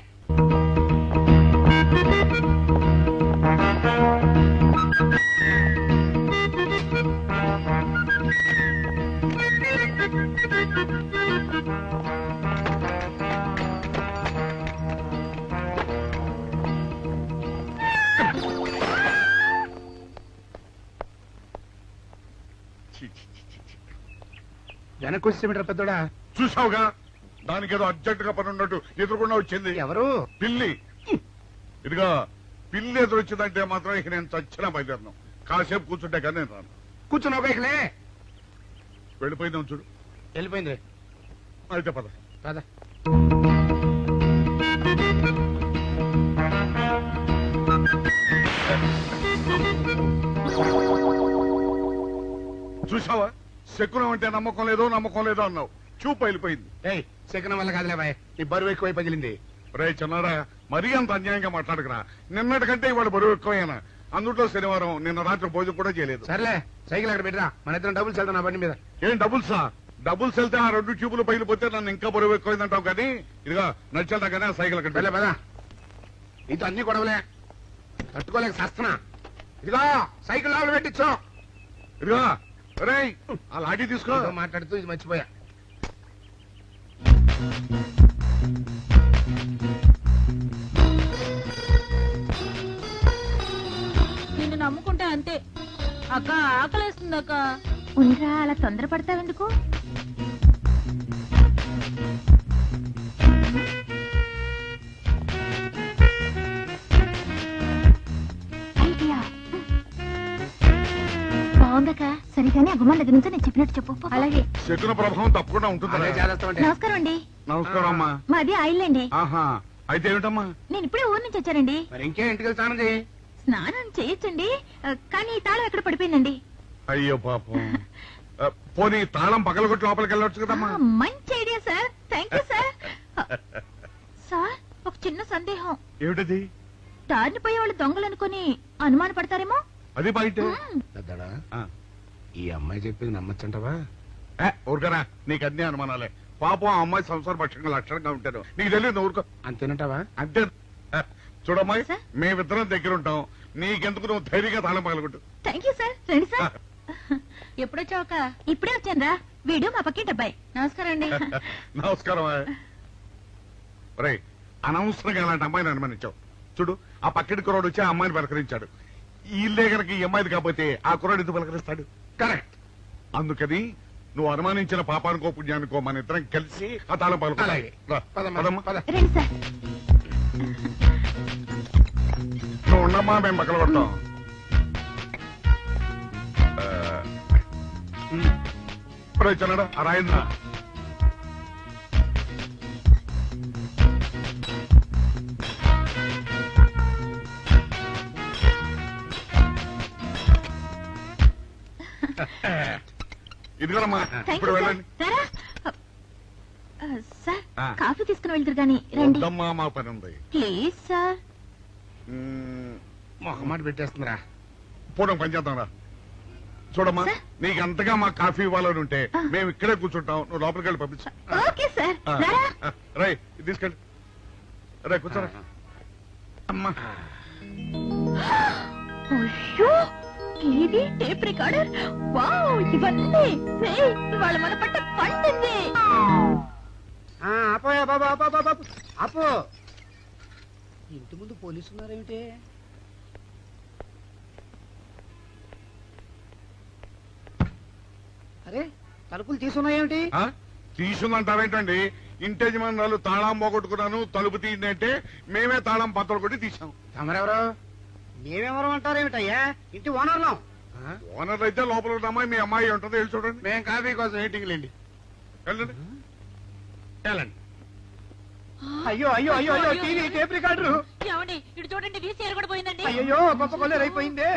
ఛీ, ఛీ, ఛీ, ఛీ. వెనక్కి వచ్చేమిట్రా పెద్దోడా? చూసావుగా, దానికి ఏదో అర్జెంట్ గా పని ఉన్నట్టు ఎదురుకుండా వచ్చింది. ఎవరు? పిల్లి. ఇదిగా పిల్లి ఎదురు వచ్చిందంటే మాత్రం ఇక నేను చచ్చినా బయలుదేరను. కాసేపు కూర్చుంటే కానీ నేను రాను. కూర్చున్నావు బైక్లే. వెళ్ళిపోయిందాం చూడు. వెళ్ళిపోయింది. అయితే పద. పద. చూసావా, శకునం అంటే నమ్మకం లేదో అన్నావు. చూపు వెళ్ళిపోయింది. ఏయ్, శకనం వల్ల కాదులే బాయ్, నీ బరువు ఎక్కువై పగిలింది. రే చిన్నారా, మరీ అంత అన్యాయంగా మాట్లాడకురా. నిన్నటికంటే ఇవాళ బరువు ఎక్కువైనా. అందులో శనివారం నిన్న రాత్రి భోజనం కూడా చేయలేదు. సర్లే, సైకిల్ అక్కడ పెట్టరా, మన ఇద్దరం డబ్బులు వెళ్తాం నా బండి మీద. ఏం డబుల్సా? డబుల్స్ వెళ్తే ఆ 2 ట్యూబులు పగిలిపోతే నన్ను ఇంకా బరువు ఎక్కువైందంటావు. కానీ ఇదిగా నడిచేదా కానీ ఆ సైకిల్ అక్కడ వెళ్ళే పదా. నీతో అన్ని గొడవలే, తట్టుకోలేక సస్తున్నా. ఇదిగో సైకిల్ లోపల పెట్టించు. ఇదిగా రే, ఆ లాఠీ తీసుకో. నీతో మాట్లాడుతూ ఇది మర్చిపోయా. నిన్ను నమ్ముకుంటే అంతే. అక్క ఆకలేస్తుంది అక్క. ఉండరా, అలా తొందరపడతావెందుకు? బాగుందక్క. సరిగానే ఆ గుమ్మం దగ్గర నుంచి నేను చెప్పినట్టు చెప్పు. అలాగే. శకున ప్రభావం తప్పకుండా ఉంటుంది. అదే చేస్తామంటే. నమస్కారం అండి. నమస్కారం అమ్మా. మాది ఆయిల్ అండి. ఆహా, అయితే ఏమిటమ్మా? నేను ఇప్పుడే ఊరు నుంచి వచ్చానండి. మరి ఇంకే ఇంటికి స్నానం చేయి. స్నానం చేయొచ్చండి, కానీ ఈ తాళం ఎక్కడ పడిపోయిందండి. అయ్యో పాపం. పోనీ తాళం పగలగొట్టి లోపలికి వెళ్ళొచ్చు కదమ్మా. మంచి idea sir, thank you sir. Sir, ఒక చిన్న సందేహం. ఏమిటది? దారిని పోయే వాళ్ళు దొంగలు అనుకుని అనుమాన పడతారేమో. అది బయట. పెద్దడా, ఈ అమ్మాయి చెప్పింది నమ్మచ్చంటవా? ఊరుకరా, నీకు అన్ని అనుమానాలే. పాపం ఆ అమ్మాయి సంసార పక్షంగా లక్షణంగా ఉంటారు. నీకు తెలియదు, ఊరుకో. అంతేనంటావా? అంతే. చూడమ్మాయి, సార్? మేమిద్దరం దగ్గర ఉంటాం. నీకెందుకు, నువ్వు ధైర్యంగా తాళం పగలగొట్టు. Thank you sir. రండి సార్. ఎప్పుడొచ్చావుక? ఇప్పుడే వచ్చాను రా. వీడు మా పక్కింటి అబ్బాయి. నమస్కారం అండి. నమస్కారం. రే, అనవసరంగా అలాంటి అమ్మాయిని అనుమానించావు. చూడు, ఆ పక్కటి కుర్రాడు వచ్చి ఆ అమ్మాయిని పలకరించాడు. ఈ ఇల్లే కనుక ఈ అమ్మాయిది కాకపోతే ఆ కుర్రాడు ఎందుకు పలకరిస్తాడు? కరెక్ట్. అందుకని నువ్వు అనుమానించిన పాపానికో పుణ్యానికో మన ఇద్దరం కలిసి ఆ తాళం అలాగే. పదమ్మా, పలకలు. పద. రండి సార్. నువ్వు ఉండమ్మా, మేము పక్కన కొడతాం. ఇప్పుడు వచ్చాడా ఆ రాయింద్ర? ఇదిగోనమ్మా, థ్యాంక్ ఇప్పుడు యూ సార్. వెళ్ళండి. రారా. సార్, ఆ. కాఫీ తీసుకుని వెళ్తారు గాని రండి వద్దమ్మా, మా పని ఉంది. Please sir. మొహమాట పెట్టేస్తుందిరా. పూర్వం పని చేద్దాం రా. చూడమ్మా, సార్? నీకు అంతగా మా కాఫీ ఇవ్వాలని ఉంటే మేము ఇక్కడే కూర్చుంటాం. నువ్వు లోపలికి వెళ్ళి పంపించు. Okay sir. రారా. రై, ఇది తీసుకెళ్ళి. రే, కూర్చోరా. అమ్మా, అయ్యో, టీవీ, టేప్ రికార్డర్, వావ్, ఇవన్నీ. రేయ్, ఇవాళ మన పంట పండింది. అపోయా బాబా, అపో. ఇంటి ముందు పోలీసు ఉన్నారేమిటి? అరే, తలుపులు తీసున్నాయేమిటి? తీసుందంటారేంటండి? ఇంటి యజమానురాలు తాళం పోగొట్టుకున్నాను, తలుపు తీయండి అంటే మేమే తాళం పత్రం కొట్టి తీసాం. తమరెవరు? మేమెవరం అంటారేమిటయ్యా? ఇంటి ఓనర్లం. ఓనర్ అయితే లోపల ఉన్న అమ్మాయి మీ అమ్మాయి ఉంటుందో వెళ్ళి చూడండి. మేము కాఫీ కోసం వెయిటింగ్ లేండి. వెళ్ళండి. వెళ్ళండి. అయ్యో అయ్యో అయ్యో అయ్యో, టీవీ, టేప్ రికార్డరు. ఏమండి, ఇటు చూడండి, వీసీఆర్ కూడా పోయిందండి. అయ్యో, గొప్ప కొల్లేరైపోయిందే.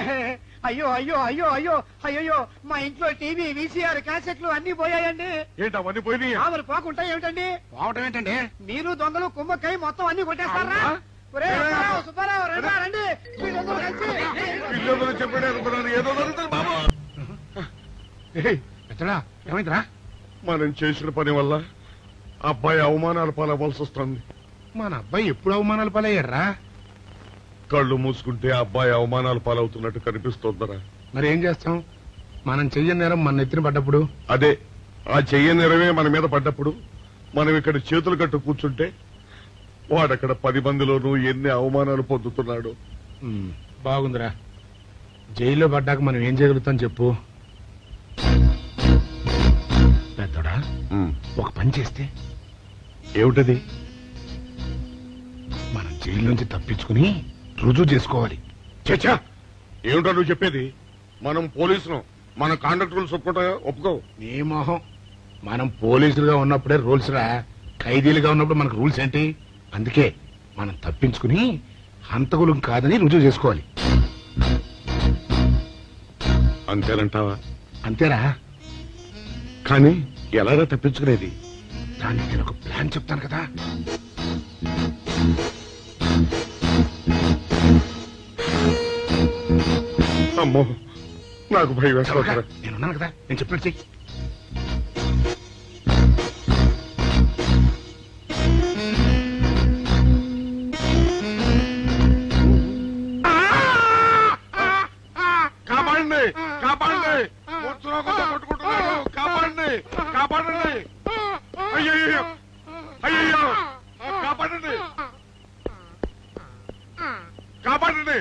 అయ్యో అయ్యో అయ్యో అయ్యో అయ్యో, మా ఇంట్లో టీవీ, వీసీఆర్, క్యాసెట్లు అన్ని పోయాయండి. ఏంటి అవన్నీ పోయినాయి? మరి పోకుంటా ఏమిటండి? పోవటం ఏంటండి? మీరు దొంగలు కుమ్మక్కై మొత్తం అన్ని కొట్టేస్తారా? ఒరేయ్, సుబ్బారావు, సుబ్బారావు, రండి, రండి. మీరందరూ కలిసి. పిల్లలు చెప్పాడు అనుకున్నాను, ఏదో జరుగుతుంది బాబు. ఏయ్, పెద్దడా, ఏమైందిరా? మనం చేసిన పని వల్ల అబ్బాయి అవమానాలు పాలవలసి వస్తుంది. మన అబ్బాయి ఎప్పుడు అవమానాలు పాలయ్యారా? కళ్ళు మూసుకుంటే అబ్బాయి అవమానాలు పాలవుతున్నట్టు కనిపిస్తోందరా. మరి ఏం చేస్తాం? మనం చెయ్యని నేరం మన ఎత్తిన పడ్డప్పుడు. అదే, ఆ చెయ్య నెరవే మన మీద పడ్డప్పుడు మనం ఇక్కడ చేతులు కట్టు కూర్చుంటే వాడక్కడ 10 మందిలోనూ ఎన్ని అవమానాలు పొందుతున్నాడు. బాగుందిరా. జైల్లో పడ్డాక మనం ఏం చేయగలుగుతాం చెప్పు. పెద్దడా, ఒక పని చేస్తే ఏమిటది? మనం జైలు నుంచి తప్పించుకుని రుజువు చేసుకోవాలి. చచ్చా ఏమిటో నువ్వు చెప్పేది? మనం పోలీసులు, మన కాండక్ట్ రూల్స్ ఒప్పుకుంటాయో ఒప్పుకో. నీ మొహం, మనం పోలీసులుగా ఉన్నప్పుడే రూల్స్ రా, ఖైదీలుగా ఉన్నప్పుడు మనకు రూల్స్ ఏంటి? అందుకే మనం తప్పించుకుని హంతకులం కాదని రుజువు చేసుకోవాలి. అంతేనంటావా? అంతేరా. కానీ ఎలాగా తప్పించుకునేది? దానికి నేను ఒక ప్లాన్ చెప్తాను కదా. అమ్మో నాకు భయం చవక, వేస్తా. నేనున్నాను కదా, నేను చెప్పినట్టు చెయ్యి. కాపాడండి, కాపాడండి, మూర్ఛలోకంతో కొట్టుకుంటున్నాడు. కాపాడండి, కాపాడండి, అయ్యయ్యో, అయ్యయ్యో, కాపాడండి, కాపాడండి.